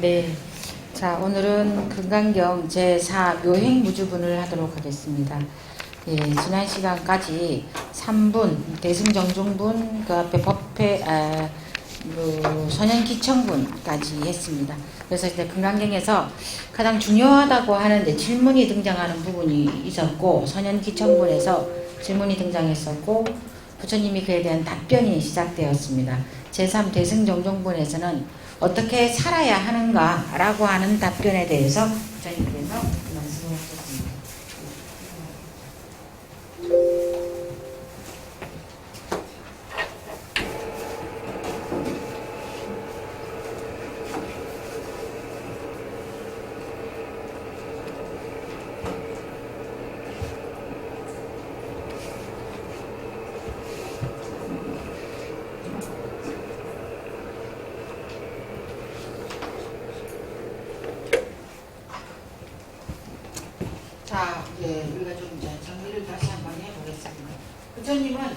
네. 자, 오늘은 금강경 제4 묘행무주분을 하도록 하겠습니다. 예, 지난 시간까지 3분, 대승정중분, 그 앞에 법회, 선현기청분까지 했습니다. 그래서 이제 금강경에서 가장 중요하다고 하는데 질문이 등장하는 부분이 있었고, 선현기청분에서 질문이 등장했었고, 부처님이 그에 대한 답변이 시작되었습니다. 제3 대승정중분에서는 어떻게 살아야 하는가 라고 하는 답변에 대해서 부처님께서 말씀을 하셨습니다. 자, 이제 우리가 좀 이제 정리를 다시 한번 해보겠습니다. 부처님은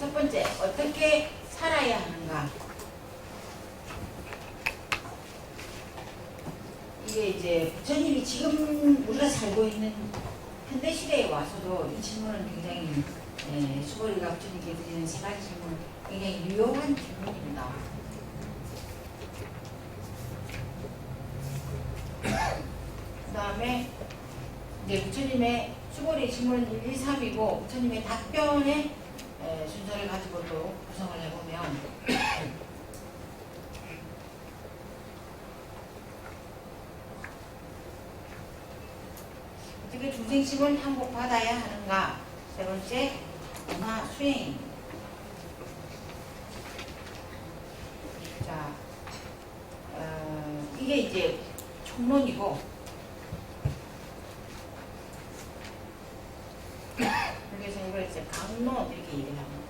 첫 번째 어떻게 살아야 하는가, 이게 이제 부처님이 지금 우리가 살고 있는 현대 시대에 와서도 이 질문은 굉장히 수고리가 부처님께 드리는 세 가지 질문은 굉장히 유용한 질문입니다. 그 다음에 이제 부처님의 수고리 질문은 1, 2, 3이고 부처님의 답변의 순서를 가지고 또 구성을 해보면 어떻게 중생심을 항복받아야 하는가, 세 번째 문화 수행입니다. 자, 이게 이제 총론이고, 그래서 이걸 이제 강론 이렇게 얘기를 합니다.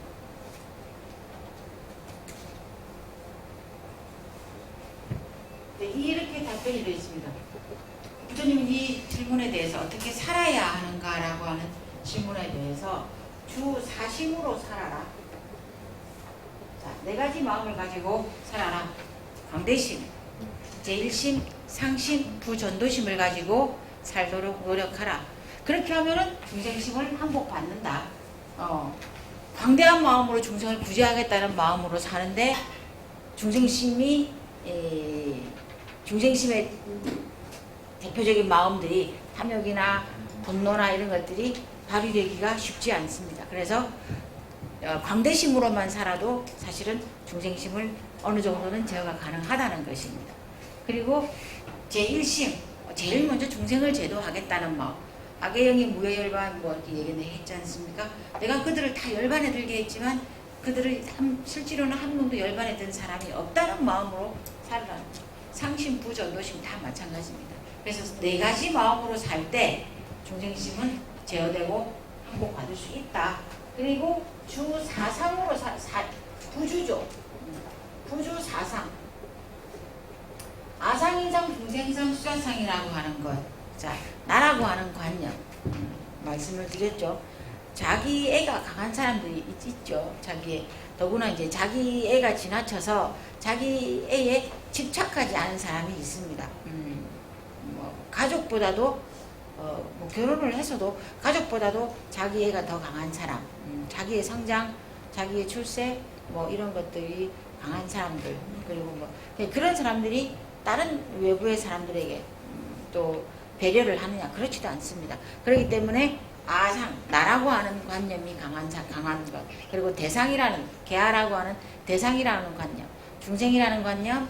네, 이렇게 답변이 되어 있습니다. 부처님은 이 질문에 대해서 어떻게 살아야 하는가라고 하는 질문에 대해서 주 사심으로 살아라. 자, 네 가지 마음을 가지고 살아라. 광대심, 제일심, 상심, 부전도심을 가지고 살도록 노력하라. 그렇게 하면은 중생심을 항복받는다. 광대한 마음으로 중생을 구제하겠다는 마음으로 사는데 중생심의 대표적인 마음들이 탐욕이나 분노나 이런 것들이 발휘되기가 쉽지 않습니다. 그래서 광대심으로만 살아도 사실은 중생심을 어느 정도는 제어가 가능하다는 것입니다. 그리고 제1심, 제일 먼저 중생을 제도하겠다는 마음. 악의 영이 무여열반 뭐 얘기는 했지 않습니까? 내가 그들을 다 열반에 들게 했지만 그들을 실제로는 한 명도 열반에 든 사람이 없다는 마음으로 살아라. 상심, 부전도심 다 마찬가지입니다. 그래서 네 가지 마음으로 살 때 중생심은 제어되고 항복받을 수 있다. 그리고 주 사상으로 부주죠. 부주 사상. 아상인상, 중생상, 수자상이라고 하는 것. 자, 나라고 하는 관념. 말씀을 드렸죠. 자기 애가 강한 사람들이 있죠. 더구나 이제 자기 애가 지나쳐서 자기 애에 집착하지 않은 사람이 있습니다. 가족보다도 뭐 결혼을 해서도 가족보다도 자기 애가 더 강한 사람, 자기의 성장, 자기의 출세, 뭐 이런 것들이 강한 사람들, 그리고 뭐 그런 사람들이 다른 외부의 사람들에게 또 배려를 하느냐, 그렇지도 않습니다. 그렇기 때문에 아상, 나라고 하는 관념이 강한 것, 그리고 대상이라는, 계하라고 하는 대상이라는 관념, 중생이라는 관념,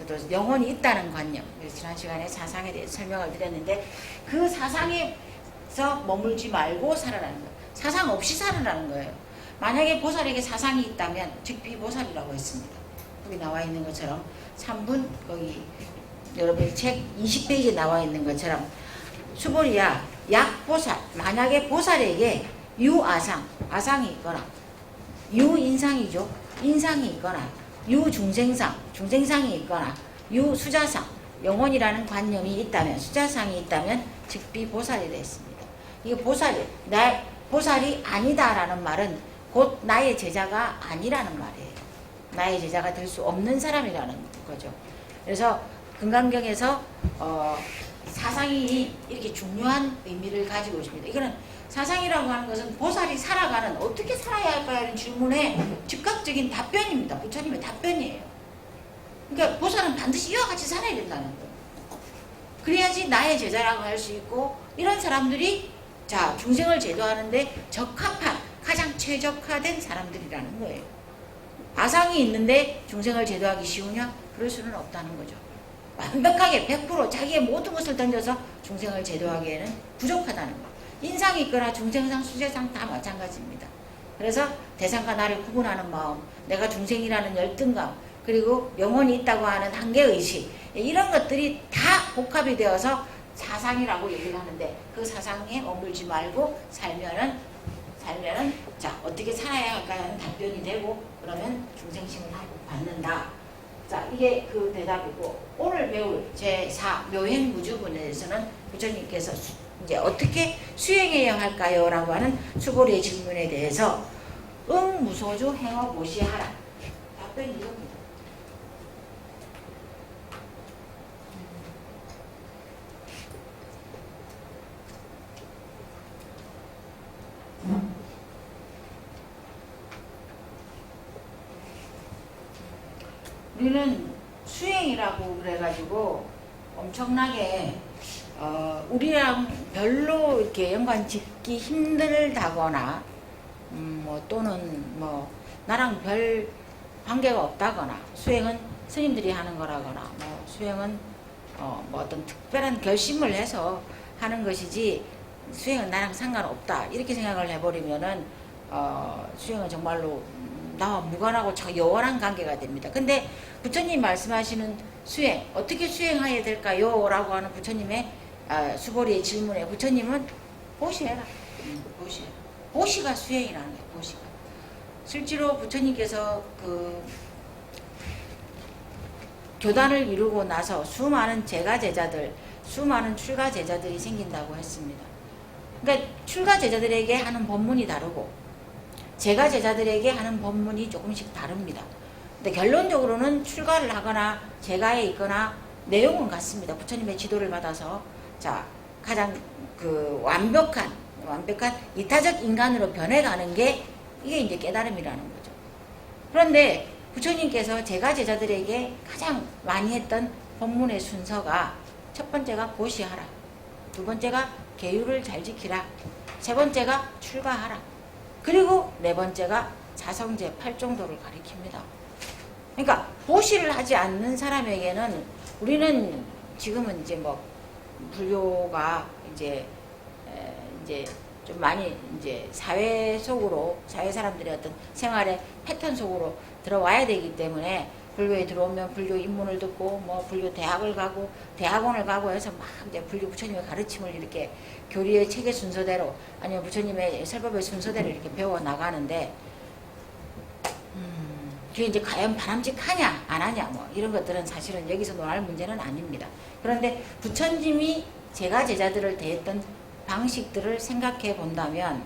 또 영혼이 있다는 관념. 지난 시간에 사상에 대해서 설명을 드렸는데 그 사상에서 머물지 말고 살아라는 거예요. 사상 없이 살아라는 거예요. 만약에 보살에게 사상이 있다면 즉비보살이라고 했습니다. 여기 나와 있는 것처럼 3분 거기 여러분 책 20페이지에 나와 있는 것처럼 수보리야 약보살, 만약에 보살에게 유아상, 아상이 있거나 유인상이죠. 인상이 있거나 유중생상, 중생상이 있거나 유수자상, 영혼이라는 관념이 있다면, 수자상이 있다면 즉비보살이 됐습니다. 이게 보살이 아니다라는 말은 곧 나의 제자가 아니라는 말이에요. 나의 제자가 될 수 없는 사람이라는 거죠. 그래서 금강경에서 사상이 이렇게 중요한 의미를 가지고 있습니다. 이거는 사상이라고 하는 것은 보살이 살아가는 어떻게 살아야 할까 하는 질문에 즉각적인 답변입니다. 부처님의 답변이에요. 그러니까 보살은 반드시 이와 같이 살아야 된다는 거예요. 그래야지 나의 제자라고 할 수 있고 이런 사람들이 자 중생을 제도하는데 적합한 가장 최적화된 사람들이라는 거예요. 아상이 있는데 중생을 제도하기 쉬우냐? 그럴 수는 없다는 거죠. 완벽하게 100% 자기의 모든 것을 던져서 중생을 제도하기에는 부족하다는 거. 인상이 있거나 중생상, 수제상 다 마찬가지입니다. 그래서 대상과 나를 구분하는 마음, 내가 중생이라는 열등감, 그리고 영혼이 있다고 하는 한계의식, 이런 것들이 다 복합이 되어서 사상이라고 얘기를 하는데 그 사상에 머물지 말고 살면은 자 어떻게 살아야 할까 하는 답변이 되고 그러면 중생심을 받는다. 자 이게 그 대답이고 오늘 배울 제4 묘행무주분에서는 부처님께서 이제 어떻게 수행해야 할까요? 라고 하는 수고리의 질문에 대해서 응무소주 행어보시하라. 답변이 이겁니다. 우리는 수행이라고 그래가지고 엄청나게 우리랑 별로 이렇게 연관 짓기 힘들다거나 뭐 또는 뭐 나랑 별 관계가 없다거나 수행은 스님들이 하는 거라거나 뭐 수행은 뭐 어떤 특별한 결심을 해서 하는 것이지 수행은 나랑 상관없다 이렇게 생각을 해버리면은 수행은 정말로 나와 무관하고 여월한 관계가 됩니다. 근데 부처님 말씀하시는 수행 어떻게 수행해야 될까요? 라고 하는 부처님의 수보리의 질문에 부처님은 보시해라. 보시해라. 보시가 수행이라는 거예요. 보시가. 실제로 부처님께서 그 교단을 이루고 나서 수많은 제가 제자들, 수많은 출가 제자들이 생긴다고 했습니다. 그러니까 출가 제자들에게 하는 법문이 다르고 제가 제자들에게 하는 법문이 조금씩 다릅니다. 근데 결론적으로는 출가를 하거나 제가에 있거나 내용은 같습니다. 부처님의 지도를 받아서 자 가장 그 완벽한 이타적 인간으로 변해가는 게 이게 이제 깨달음이라는 거죠. 그런데 부처님께서 제가 제자들에게 가장 많이 했던 법문의 순서가 첫 번째가 보시하라, 두 번째가 계율을 잘 지키라, 세 번째가 출가하라, 그리고 네 번째가 자성제 8정도를 가리킵니다. 그러니까 보시를 하지 않는 사람에게는 우리는 지금은 이제 뭐 불교가 이제 좀 많이 이제 사회 속으로 사회 사람들의 어떤 생활의 패턴 속으로 들어와야 되기 때문에 불교에 들어오면 불교 입문을 듣고 뭐 불교 대학을 가고 대학원을 가고 해서 막 이제 불교 부처님의 가르침을 이렇게 교리의 체계 순서대로 아니면 부처님의 설법의 순서대로 이렇게 배워 나가는데 그게 이제 과연 바람직하냐 안 하냐 뭐 이런 것들은 사실은 여기서 논할 문제는 아닙니다. 그런데 부처님이 제가 제자들을 대했던 방식들을 생각해 본다면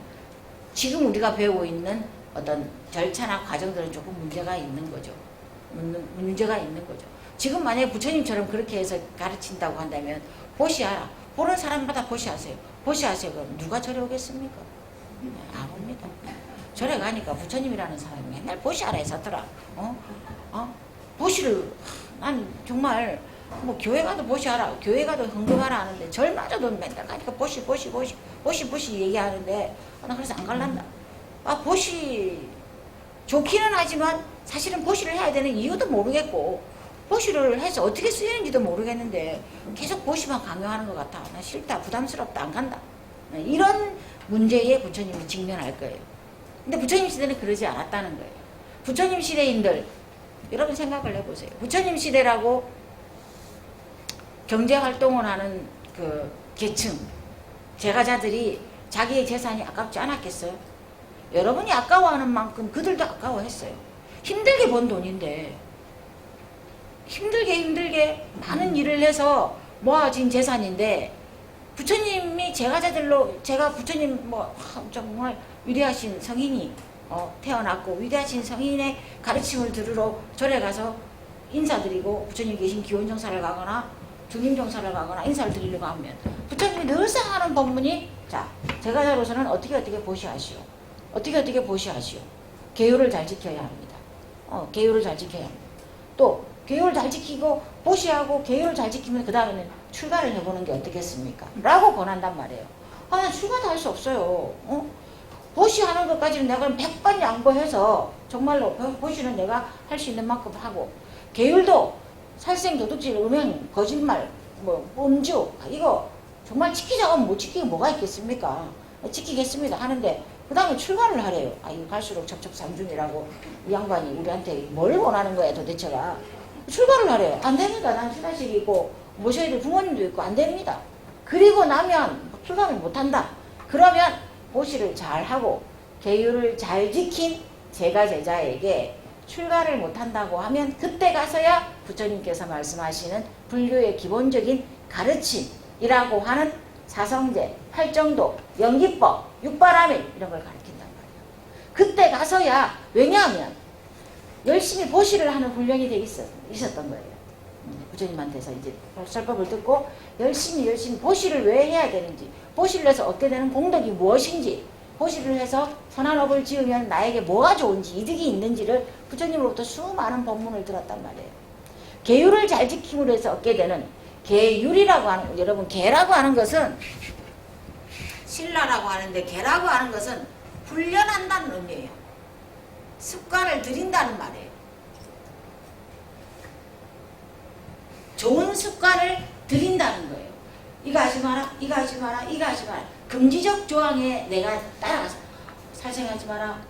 지금 우리가 배우고 있는 어떤 절차나 과정들은 조금 문제가 있는 거죠. 지금 만약에 부처님처럼 그렇게 해서 가르친다고 한다면 보시하라. 보는 사람마다 보시하세요. 보시하세요. 그럼 누가 절에 오겠습니까? 안 옵니다. 절에 가니까 부처님이라는 사람이 맨날 보시하라 했었더라. 보시를 난 정말 뭐 교회 가도 보시하라, 교회 가도 헌금하라 하는데 절마저도 맨날 가니까 보시 얘기하는데 나 그래서 안 갈란다. 보시 좋기는 하지만 사실은 보시를 해야 되는 이유도 모르겠고 보시를 해서 어떻게 쓰이는지도 모르겠는데 계속 보시만 강요하는 것 같아. 나 싫다, 부담스럽다, 안 간다. 이런 문제에 부처님이 직면할 거예요. 근데 부처님 시대는 그러지 않았다는 거예요. 부처님 시대인들 여러분 생각을 해보세요. 부처님 시대라고 경제활동을 하는 그 계층 제가자들이 자기의 재산이 아깝지 않았겠어요? 여러분이 아까워하는 만큼 그들도 아까워했어요. 힘들게 번 돈인데 힘들게 많은 일을 해서 모아진 재산인데 부처님이 제가자들로 제가 부처님 뭐 정말 위대하신 성인이 태어났고 위대하신 성인의 가르침을 들으러 절에 가서 인사드리고 부처님 계신 기원정사를 가거나 중림정사를 가거나 인사를 드리려고 하면 부처님이 늘상 하는 법문이 자 제가자로서는 어떻게 보시하시오. 어떻게 보시하시오. 계율을 잘 지켜야 합니다. 계율을 잘 지켜야 합니다. 또 계율을 잘 지키고 보시하고 계율을 잘 지키면 그 다음에는 출가를 해보는 게 어떻겠습니까? 라고 권한단 말이에요. 난 출가도 할 수 없어요. 보시하는 것까지는 내가 100번 양보해서 정말로 보시는 내가 할 수 있는 만큼 하고 계율도 살생, 도둑질, 음행, 거짓말, 음주 이거 정말 지키자고 하면 못 지키게 뭐가 있겠습니까? 지키겠습니다 하는데 그 다음에 출가를 하래요. 이거 갈수록 첩첩산중이라고 이 양반이 우리한테 뭘 원하는 거야 도대체가. 출가를 하래요. 안 됩니다. 난 수다식이 있고 모셔야 될 부모님도 있고 안 됩니다. 그리고 나면 출가를 못한다. 그러면 보시를 잘하고 계율을 잘 지킨 제가 제자에게 출가를 못한다고 하면 그때 가서야 부처님께서 말씀하시는 불교의 기본적인 가르침이라고 하는 사성제, 팔정도, 연기법, 육바라밀 이런 걸 가르친단 말이에요. 그때 가서야 왜냐하면 열심히 보시를 하는 훈련이 돼 있었던 거예요. 부처님한테서 이제 설법을 듣고 열심히 보시를 왜 해야 되는지, 보시를 해서 얻게 되는 공덕이 무엇인지, 보시를 해서 선한 업을 지으면 나에게 뭐가 좋은지, 이득이 있는지를 부처님으로부터 수많은 법문을 들었단 말이에요. 계율을 잘 지킴으로 해서 얻게 되는 계율이라고 하는, 여러분 계라고 하는 것은 신라라고 하는데 계라고 하는 것은 훈련한다는 의미예요. 습관을 들인다는 말이에요. 좋은 습관을 들인다는 거예요. 이거 하지 마라, 이거 하지 마라, 이거 하지 마라. 금지적 조항에 내가 따라가서 살생하지 마라,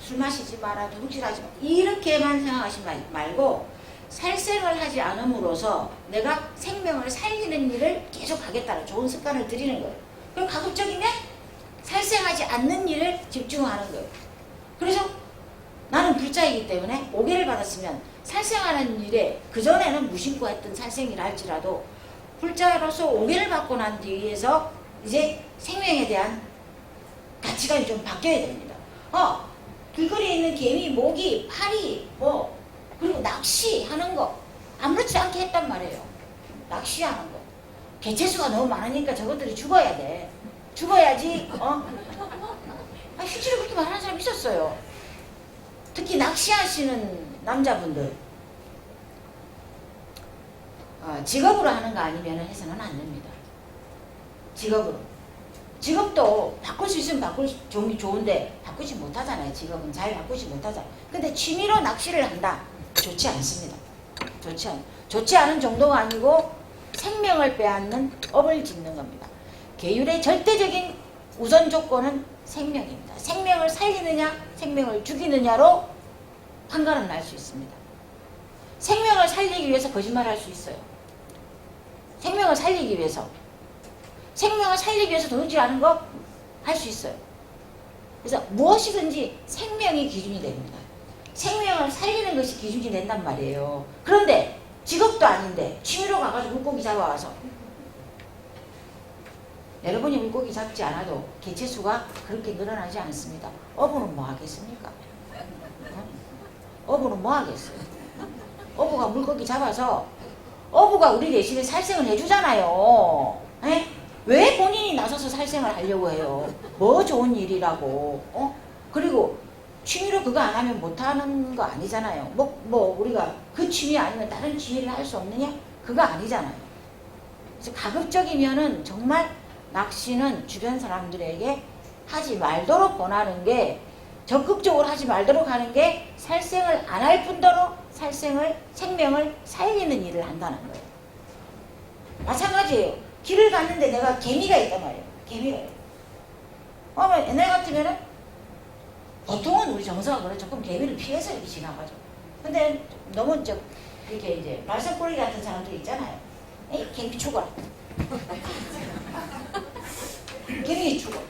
술 마시지 마라, 도둑질 하지 마라 이렇게만 생각하지 말고 살생을 하지 않음으로써 내가 생명을 살리는 일을 계속 하겠다는 좋은 습관을 들이는 거예요. 그럼 가급적이면 살생하지 않는 일을 집중하는 거예요. 그래서 나는 불자이기 때문에 오계를 받았으면 살생하는 일에 그전에는 무심코 했던 살생이라 할지라도 불자로서 오계를 받고 난 뒤에서 이제 생명에 대한 가치관이 좀 바뀌어야 됩니다. 길거리에 있는 개미, 모기, 파리, 그리고 낚시하는 거 아무렇지 않게 했단 말이에요. 낚시하는 거. 개체수가 너무 많으니까 저것들이 죽어야 돼. 죽어야지. 실제로 그렇게 말하는 사람이 있었어요. 특히 낚시하시는 남자분들 직업으로 하는 거 아니면 해서는 안 됩니다. 직업으로. 직업도 바꿀 수 있으면 좋은데 바꾸지 못하잖아요. 직업은 잘 바꾸지 못하잖아요. 근데 취미로 낚시를 한다. 좋지 않습니다. 좋지 않은 정도가 아니고 생명을 빼앗는 업을 짓는 겁니다. 계율의 절대적인 우선 조건은 생명입니다. 생명을 살리느냐 생명을 죽이느냐로 판가름 날 수 있습니다. 생명을 살리기 위해서 거짓말할 수 있어요. 생명을 살리기 위해서 도둑질하는 거 할 수 있어요. 그래서 무엇이든지 생명이 기준이 됩니다. 생명을 살리는 것이 기준이 된단 말이에요. 그런데 직업도 아닌데 취미로 가가지고 물고기 잡아와서 여러분이 물고기 잡지 않아도 개체수가 그렇게 늘어나지 않습니다. 어부는 뭐 하겠습니까? 어부는 뭐 하겠어요? 어부가 물고기 잡아서 어부가 우리 대신에 살생을 해주잖아요. 에? 왜 본인이 나서서 살생을 하려고 해요? 뭐 좋은 일이라고. 그리고 취미로 그거 안 하면 못하는 거 아니잖아요. 우리가 그 취미 아니면 다른 취미를 할 수 없느냐? 그거 아니잖아요. 그래서 가급적이면은 정말 낚시는 주변 사람들에게 하지 말도록 권하는 게, 적극적으로 하지 말도록 하는 게 살생을 안 할 뿐더러 생명을 살리는 일을 한다는 거예요. 마찬가지예요. 길을 갔는데 내가 개미가 있단 말이에요. 개미가 있어요. 옛날 같으면은 보통은 우리 정서가 그래 조금 개미를 피해서 이렇게 지나가죠. 근데 너무 이렇게 이제 말썽꾸러기 같은 사람들 있잖아요. 에이, 개미 죽어라. 개미 죽어.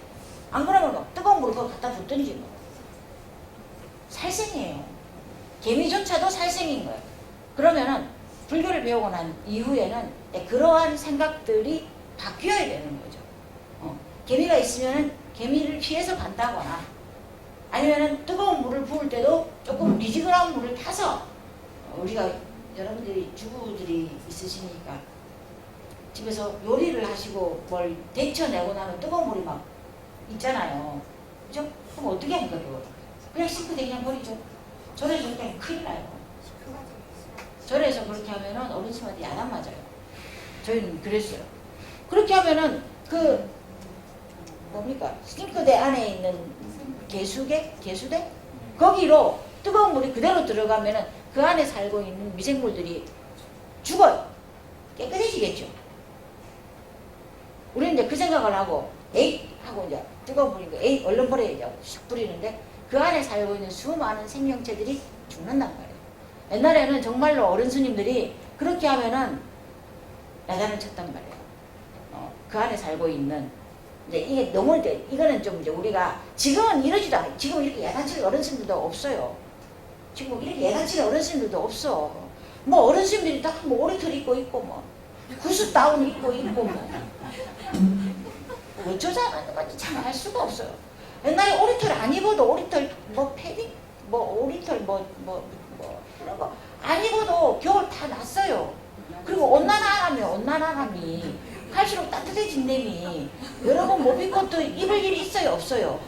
안 그러면 뜨거운 물을 갖다 붓든지 살생이에요. 개미조차도 살생인 거예요. 그러면은 불교를 배우고 난 이후에는 그러한 생각들이 바뀌어야 되는 거죠. 개미가 있으면은 개미를 피해서 간다거나 아니면은 뜨거운 물을 부을 때도 조금 미지근한 물을 타서 우리가 여러분들이 주부들이 있으시니까 집에서 요리를 하시고 뭘 데쳐내고 나면 뜨거운 물이 막 있잖아요. 그죠? 그럼 어떻게 합니까, 그거? 그냥 싱크대에 그냥 버리죠. 절에서 그렇게 하면 큰일 나요. 절에서 그렇게 하면은 어르신한테 야단 맞아요. 저희는 그랬어요. 그렇게 하면은 그 뭡니까? 싱크대 안에 있는 개수대? 거기로 뜨거운 물이 그대로 들어가면은 그 안에 살고 있는 미생물들이 죽어요. 깨끗해지겠죠. 우리는 이제 그 생각을 하고 에잇 하고 이제 뜨거운 물이고 에잇 얼른 버려야죠. 슉 뿌리는데 그 안에 살고 있는 수많은 생명체들이 죽는단 말이에요. 옛날에는 정말로 어른 스님들이 그렇게 하면은 야단을 쳤단 말이에요. 그 안에 살고 있는 이제 이게 너무 이제 이거는 좀 이제 우리가 지금은 이러지도 않아요. 지금 이렇게 야단치는 어른 스님들도 없어요. 지금 이렇게 야단치는 어른 스님들도 없어. 뭐 어른 스님들이 다 뭐 오리털 입고 있고 뭐 구스 다운 입고 있고 뭐 어쩌자는 건지 참 알 수가 없어요. 옛날에 오리털 안 입어도 오리털 뭐 패딩 뭐 오리털 뭐 그런 거 안 입어도 겨울 다 났어요. 그리고 온난화함이 갈수록 따뜻해진다니 여러분 모비코트 입을 일이 있어요 없어요?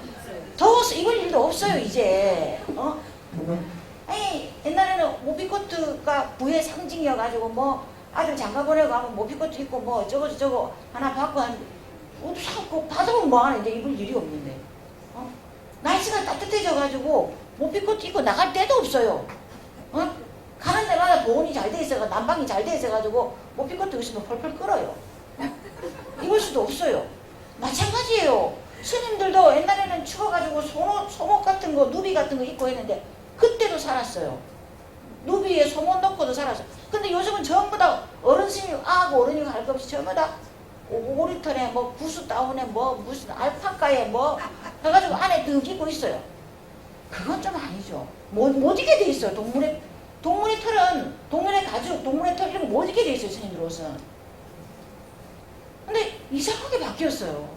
더워서 입을 일도 없어요 이제. 아니 옛날에는 모비코트가 부의 상징이어가지고 뭐 아들 장가 보내고 하면 모비코트 입고 뭐 저거 하나 받고 하는데 옷 사고 받아보면 뭐하나 이제 입을 일이 없는데 날씨가 따뜻해져가지고 모비코트 입고 나갈 데도 없어요. 가는 데마다 보온이 잘 돼 있어가 난방이 잘 돼 있어가지고 모비코트 있으면 펄펄 끓어요. 입을 수도 없어요. 마찬가지예요. 스님들도 옛날에는 추워가지고 소목 같은 거 누비 같은 거 입고 했는데 그때도 살았어요. 누비에 소못 넣고도 살았어요. 근데 요즘은 전부 다 어른 스님 아하고 어른이고 할 것 없이 전부 다 오리털에 뭐 구스 다운에 뭐 무슨 알파카에 뭐 해가지고 안에 득 입고 있어요. 그건 좀 아니죠. 못 입게 돼 있어요. 동물의 털은 동물의 가죽, 동물의 털 이런 거 못 입게 돼 있어요. 스님들 옷은. 근데 이상하게 바뀌었어요.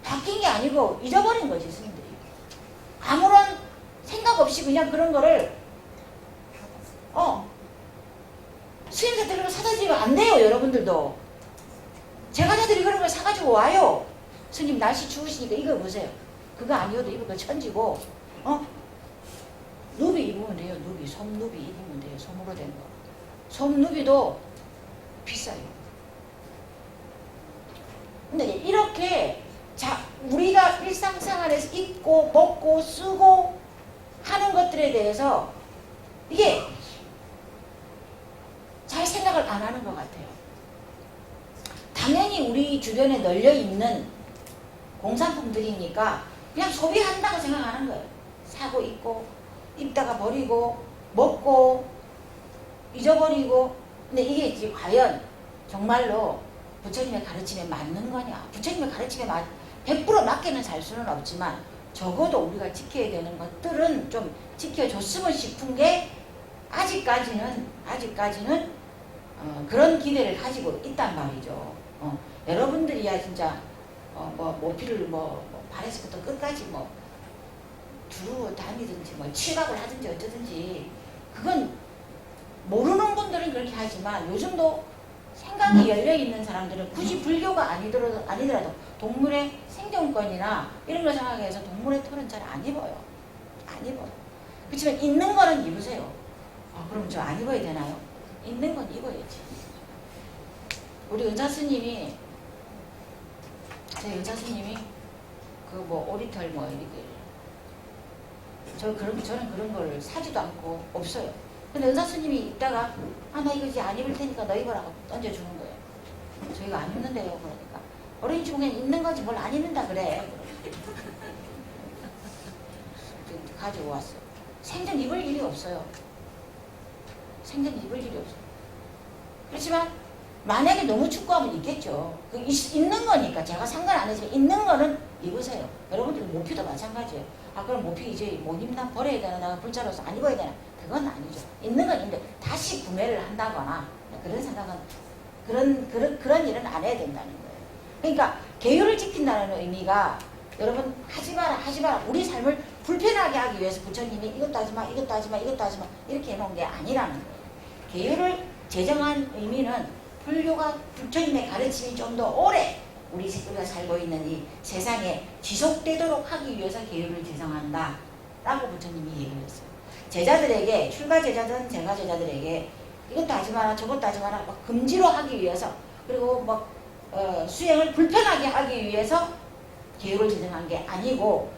바뀐 게 아니고 잊어버린 거지 스님들이. 아무런 생각 없이 그냥 그런 거를 스님한테 그런 거 사다 드리면 안 돼요. 여러분들도. 제가자들이 그런 걸 사가지고 와요. 스님 날씨 추우시니까 이거 보세요. 그거 아니어도 입을 거 천지고 누비 입으면 돼요. 누비 솜누비 입으면 돼요. 솜으로 된 거. 솜누비도 비싸요. 근데 이렇게 우리가 일상생활에서 입고 먹고 쓰고 하는 것들에 대해서 이게 잘 생각을 안 하는 것 같아요. 당연히 우리 주변에 널려있는 공산품들이니까 그냥 소비한다고 생각하는 거예요. 사고 입고 입다가 버리고 먹고 잊어버리고. 근데 이게 이제 과연 정말로 부처님의 가르침에 맞는 거냐. 부처님의 가르침에 100% 맞게는 살 수는 없지만 적어도 우리가 지켜야 되는 것들은 좀 지켜줬으면 싶은 게 아직까지는 그런 기대를 가지고 있단 말이죠. 여러분들이야 진짜 모피를 발에서부터 끝까지 두루 다니든지 치각을 하든지 어쩌든지 그건 모르는 분들은 그렇게 하지만 요즘도 생각이 열려있는 사람들은 굳이 불교가 아니더라도 동물의 생존권이나 이런 걸 생각해서 동물의 털은 잘 안 입어요. 안 입어요. 그렇지만 있는 거는 입으세요. 그럼 저 안 입어야 되나요? 있는 건 입어야지. 우리 은사스님이 오리털 이렇게 저는 그런 걸 사지도 않고 없어요. 근데 은사스님이 입다가 나 이거 이제 안 입을 테니까 너 입으라고 던져주는 거예요. 저희가 안 입는데요. 그러니까 어린이 중에 입는 거지 뭘 안 입는다 그래. 가지고 왔어요. 생전 입을 일이 없어요. 생전 입을 일이 없어요. 그렇지만 만약에 너무 춥고하면 입겠죠. 입는 거니까 제가 상관 안 해서 입는 거는 입으세요. 여러분들 모피도 마찬가지예요. 그럼 모피 이제 못 입나 버려야 되나 내가 불자로서 안 입어야 되나. 그건 아니죠. 있는 건 있는데 다시 구매를 한다거나 그런 생각은 그런 일은 안 해야 된다는 거예요. 그러니까 계율을 지킨다는 의미가 여러분 하지 마라 우리 삶을 불편하게 하기 위해서 부처님이 이것도 하지 마 이렇게 해놓은 게 아니라는 거예요. 계율을 제정한 의미는 불교가 부처님의 가르침이 좀 더 오래 우리가 살고 있는 이 세상에 지속되도록 하기 위해서 계율을 제정한다 라고 부처님이 얘기를 했어요. 제자들에게, 출가 제자든 제가 제자들에게 이것도 하지 마라 저것도 하지 마라 막 금지로 하기 위해서, 그리고 막 수행을 불편하게 하기 위해서 계율을 제정한 게 아니고,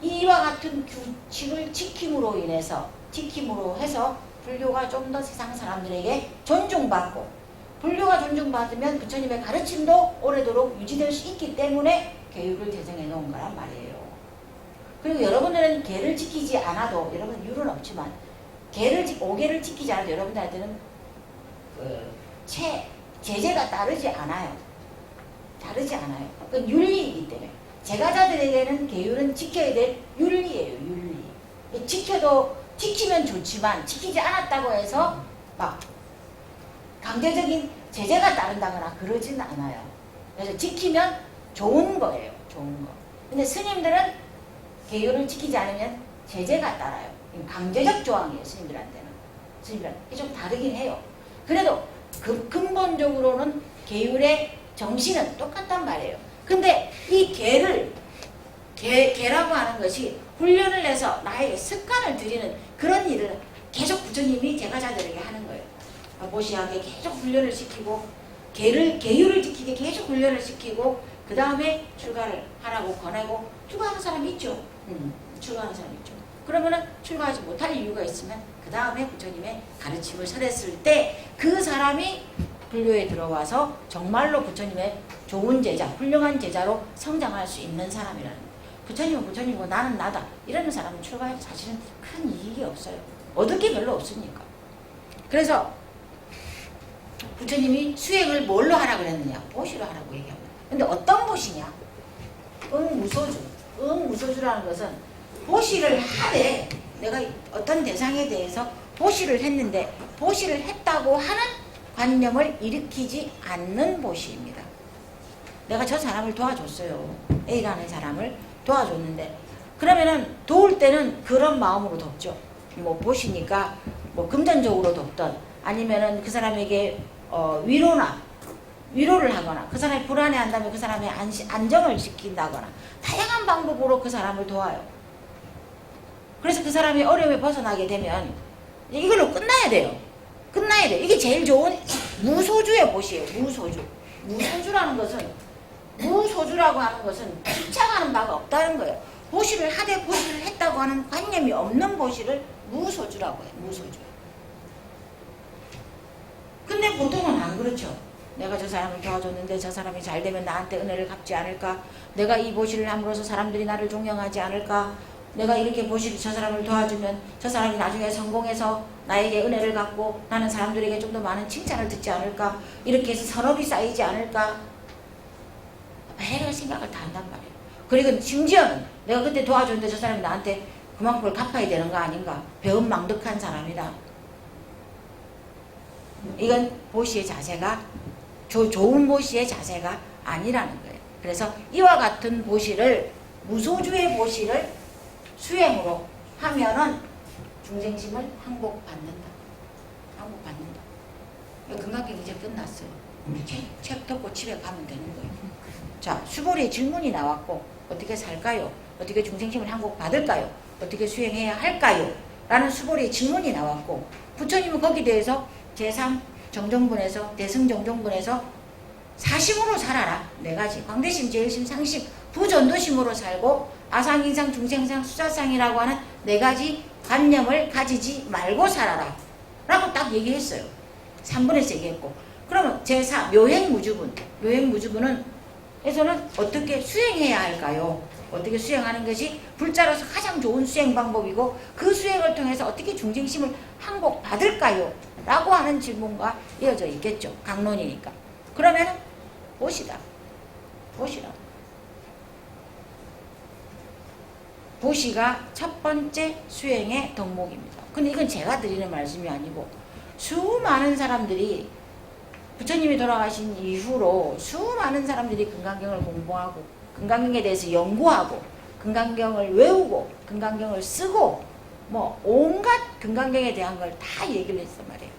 이와 같은 규칙을 지킴으로 해서 불교가 좀 더 세상 사람들에게 존중받고, 불교가 존중받으면 부처님의 가르침도 오래도록 유지될 수 있기 때문에 계율을 제정해 놓은 거란 말이에요. 그리고 여러분들은 계를 지키지 않아도, 여러분 율은 없지만 5계를 지키지 않아도 여러분들한테는 제재가 따르지 않아요. 그건 윤리이기 때문에. 제가자들에게는 계율은 지켜야 될 윤리예요. 윤리. 지키면 좋지만 지키지 않았다고 해서 막 강제적인 제재가 따른다거나 그러진 않아요. 그래서 지키면 좋은 거예요. 좋은 거. 근데 스님들은 계율을 지키지 않으면 제재가 따라요. 강제적 조항이에요. 스님들한테는. 이게 좀 다르긴 해요. 그래도 근본적으로는 계율의 정신은 똑같단 말이에요. 근데 이 계라고 하는 것이 훈련을 해서 나에게 습관을 들이는 그런 일을 계속 부처님이 제가자들에게 하는 거예요. 모시하게 계속 훈련을 시키고, 계율을 지키게 계속 훈련을 시키고, 그 다음에 출가를 하라고 권하고, 출가하는 사람이 있죠. 출가하는 사람이 있죠. 그러면은 출가하지 못할 이유가 있으면 그 다음에 부처님의 가르침을 설했을 때 그 사람이 불교에 들어와서 정말로 부처님의 좋은 제자, 훌륭한 제자로 성장할 수 있는 사람이라는 거예요. 부처님은 부처님이고 나는 나다 이러는 사람은 출가해도 사실은 큰 이익이 없어요. 얻을 게 별로 없으니까. 그래서 부처님이 수행을 뭘로 하라 그랬느냐? 보시로 하라고 얘기합니다. 근데 어떤 보시냐? 응무소주라는 것은 보시를 하되, 내가 어떤 대상에 대해서 보시를 했는데 보시를 했다고 하는 관념을 일으키지 않는 보시입니다. 내가 저 사람을 도와줬어요. A라는 사람을 도와줬는데, 그러면은 도울 때는 그런 마음으로 돕죠. 뭐 보시니까 뭐 금전적으로 돕던, 아니면은 그 사람에게 위로를 하거나, 그 사람이 불안해한다면 그 사람의 안정을 시킨다거나, 다양한 방법으로 그 사람을 도와요. 그래서 그 사람이 어려움에 벗어나게 되면 이걸로 끝나야 돼요. 이게 제일 좋은 무소주의 보시예요. 무소주라는 것은, 무소주라고 하는 것은 집착하는 바가 없다는 거예요. 보시를 하되 보시를 했다고 하는 관념이 없는 보시를 무소주라고 해요. 무소주. 근데 보통은 안 그렇죠. 내가 저 사람을 도와줬는데 저 사람이 잘 되면 나한테 은혜를 갚지 않을까? 내가 이 보시를 함으로써 사람들이 나를 존경하지 않을까? 내가 이렇게 보시를 저 사람을 도와주면 저 사람이 나중에 성공해서 나에게 은혜를 갚고 나는 사람들에게 좀 더 많은 칭찬을 듣지 않을까? 이렇게 해서 선업이 쌓이지 않을까? 매일 생각을 다 한단 말이에요. 그리고 심지어는 내가 그때 도와줬는데 저 사람이 나한테 그만큼을 갚아야 되는 거 아닌가? 배은망덕한 사람이다. 이건 보시의 자세가, 좋은 보시의 자세가 아니라는 거예요. 그래서 이와 같은 보시를, 무소주의 보시를 수행으로 하면은 중생심을 항복받는다. 금강경 이제 끝났어요. 책 덮고 집에 가면 되는 거예요. 자, 수보리의 질문이 나왔고, 어떻게 살까요? 어떻게 중생심을 항복받을까요? 어떻게 수행해야 할까요? 라는 수보리의 질문이 나왔고, 부처님은 거기에 대해서 제3 정정분에서, 대승정정분에서 사심으로 살아라. 4가지. 광대심, 제일심, 상심, 부전도심으로 살고, 아상인상, 중생상, 수사상이라고 하는 4가지 관념을 가지지 말고 살아라. 라고 딱 얘기했어요. 3분에서 얘기했고. 그러면 제4 묘행무주분. 묘행무주분은 에서는 어떻게 수행해야 할까요? 어떻게 수행하는 것이 불자로서 가장 좋은 수행 방법이고, 그 수행을 통해서 어떻게 중생심을 항복받을까요? 라고 하는 질문과 이어져 있겠죠. 강론이니까. 그러면 보시라. 보시가 첫 번째 수행의 덕목입니다. 근데 이건 제가 드리는 말씀이 아니고, 수많은 사람들이, 부처님이 돌아가신 이후로 수많은 사람들이 금강경을 공부하고, 금강경에 대해서 연구하고, 금강경을 외우고, 금강경을 쓰고, 뭐 온갖 금강경에 대한 걸 다 얘기를 했단 말이에요.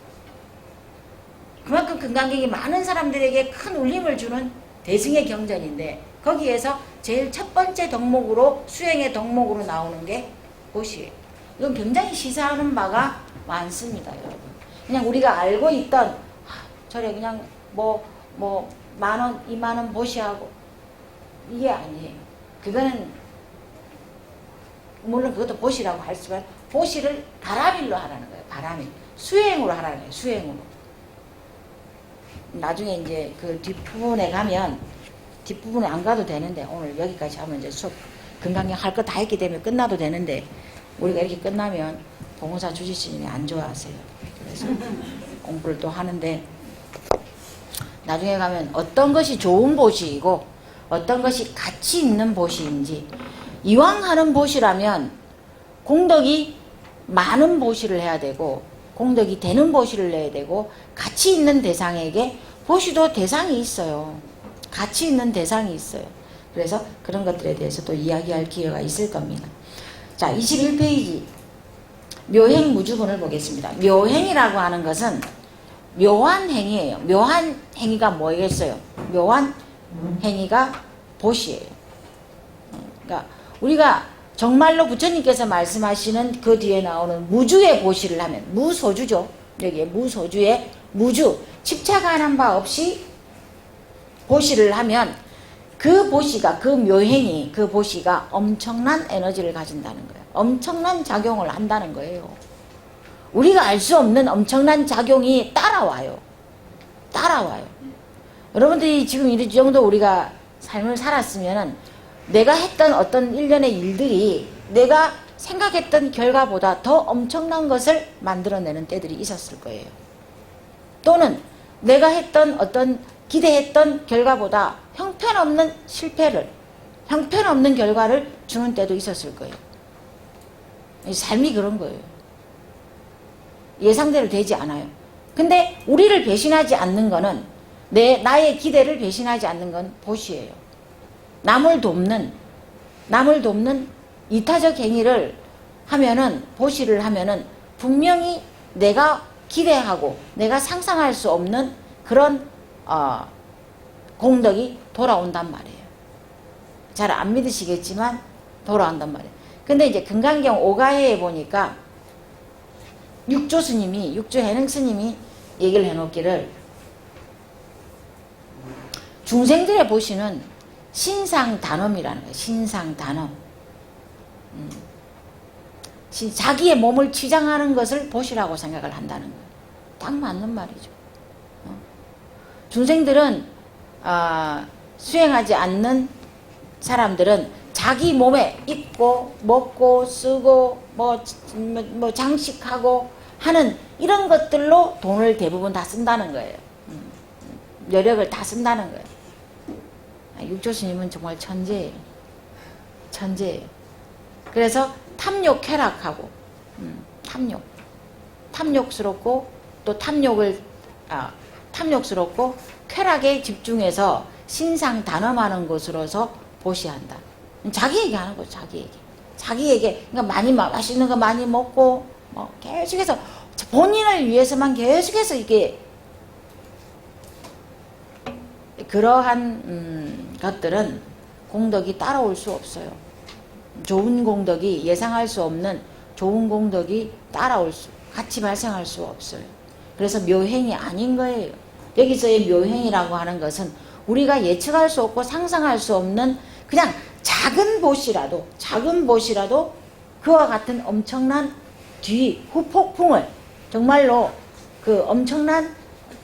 그만큼 금강경이 많은 사람들에게 큰 울림을 주는 대승의 경전인데 거기에서 제일 첫 번째 덕목으로 수행의 덕목으로 나오는 게 보시예요. 이건 굉장히 시사하는 바가 많습니다, 여러분. 그냥 우리가 알고 있던 저래 그냥 뭐 10,000원, 20,000원 보시하고 이게 아니에요. 그거는 물론 그것도 보시라고 할 수가 보시를 바라밀로 하라는 거예요. 바라밀. 수행으로 하라는 거예요. 수행으로. 나중에 이제 그 뒷부분에 가면 뒷부분에 안 가도 되는데 오늘 여기까지 하면 이제 수업 금강경 할 거 다 했기 때문에 끝나도 되는데 우리가 이렇게 끝나면 봉호사 주지스님이 안 좋아하세요. 그래서 공부를 또 하는데 나중에 가면 어떤 것이 좋은 보시이고 어떤 것이 가치 있는 보시인지 이왕 하는 보시라면 공덕이 많은 보시를 해야 되고 공덕이 되는 보시를 내야 되고 가치 있는 대상에게 보시도 대상이 있어요. 가치 있는 대상이 있어요. 그래서 그런 것들에 대해서 또 이야기할 기회가 있을 겁니다. 자, 21페이지 묘행 무주분을 보겠습니다. 묘행이라고 하는 것은 묘한 행위예요. 묘한 행위가 뭐겠어요? 묘한 행위가 보시예요. 그러니까 우리가 정말로 부처님께서 말씀하시는 그 뒤에 나오는 무주의 보시를 하면 무소주죠. 여기에 무소주의 무주 집착하는 바 없이 보시를 하면 그 보시가 그 묘행이 그 보시가 엄청난 에너지를 가진다는 거예요. 엄청난 작용을 한다는 거예요. 우리가 알 수 없는 엄청난 작용이 따라와요. 따라와요. 여러분들이 지금 이 정도 우리가 삶을 살았으면은 내가 했던 어떤 일련의 일들이 내가 생각했던 결과보다 더 엄청난 것을 만들어내는 때들이 있었을 거예요. 또는 내가 했던 어떤 기대했던 결과보다 형편없는 실패를, 형편없는 결과를 주는 때도 있었을 거예요. 삶이 그런 거예요. 예상대로 되지 않아요. 근데 우리를 배신하지 않는 거는 나의 기대를 배신하지 않는 건 보시예요. 남을 돕는 이타적 행위를 하면은 보시를 하면은 분명히 내가 기대하고 내가 상상할 수 없는 그런 공덕이 돌아온단 말이에요. 잘 안 믿으시겠지만 돌아온단 말이에요. 근데 이제 금강경 오가해에 보니까 육조 해능 스님이 얘기를 해놓기를 중생들의 보시는 신상단엄이라는 거예요. 신상단엄. 자기의 몸을 치장하는 것을 보시라고 생각을 한다는 거예요. 딱 맞는 말이죠. 중생들은 수행하지 않는 사람들은 자기 몸에 입고 먹고 쓰고 뭐 장식하고 하는 이런 것들로 돈을 대부분 다 쓴다는 거예요. 여력을 다 쓴다는 거예요. 육조 스님은 정말 천재예요. 천재예요. 그래서 탐욕 쾌락하고 탐욕스럽고 또 탐욕스럽고 쾌락에 집중해서 신상 단엄하는 것으로서 보시한다. 자기에게 하는 거죠. 자기에게 그러니까 많이 맛있는 거 많이 먹고 계속해서 본인을 위해서만 계속해서 이게 그러한 것들은 공덕이 따라올 수 없어요. 좋은 공덕이 예상할 수 없는 좋은 공덕이 같이 발생할 수 없어요. 그래서 묘행이 아닌 거예요. 여기서의 묘행이라고 하는 것은 우리가 예측할 수 없고 상상할 수 없는 그냥 작은 보시라도 그와 같은 엄청난 후폭풍을 정말로 그 엄청난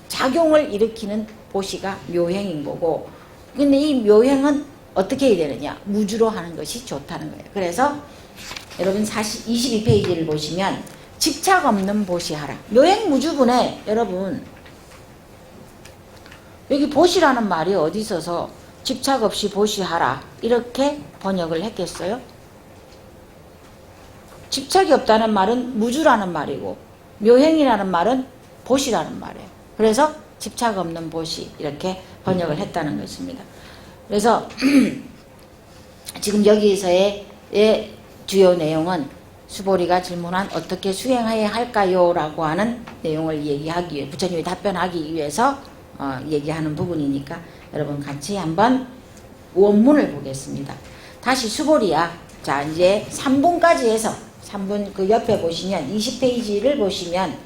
작용을 일으키는 보시가 묘행인 거고 근데 이 묘행은 어떻게 해야 되느냐 무주로 하는 것이 좋다는 거예요. 그래서 여러분 22페이지를 보시면 집착 없는 보시하라. 묘행 무주분에 여러분 여기 보시라는 말이 어디 있어서 집착 없이 보시하라 이렇게 번역을 했겠어요? 집착이 없다는 말은 무주라는 말이고 묘행이라는 말은 보시라는 말이에요. 그래서 집착 없는 보시 이렇게 번역을 했다는 것입니다. 그래서 지금 여기서의 주요 내용은 수보리가 질문한 어떻게 수행해야 할까요? 라고 하는 내용을 얘기하기 위해 부처님이 답변하기 위해서 얘기하는 부분이니까 여러분 같이 한번 원문을 보겠습니다. 다시 수보리야. 자, 이제 3분까지 해서 3분 그 옆에 보시면 20페이지를 보시면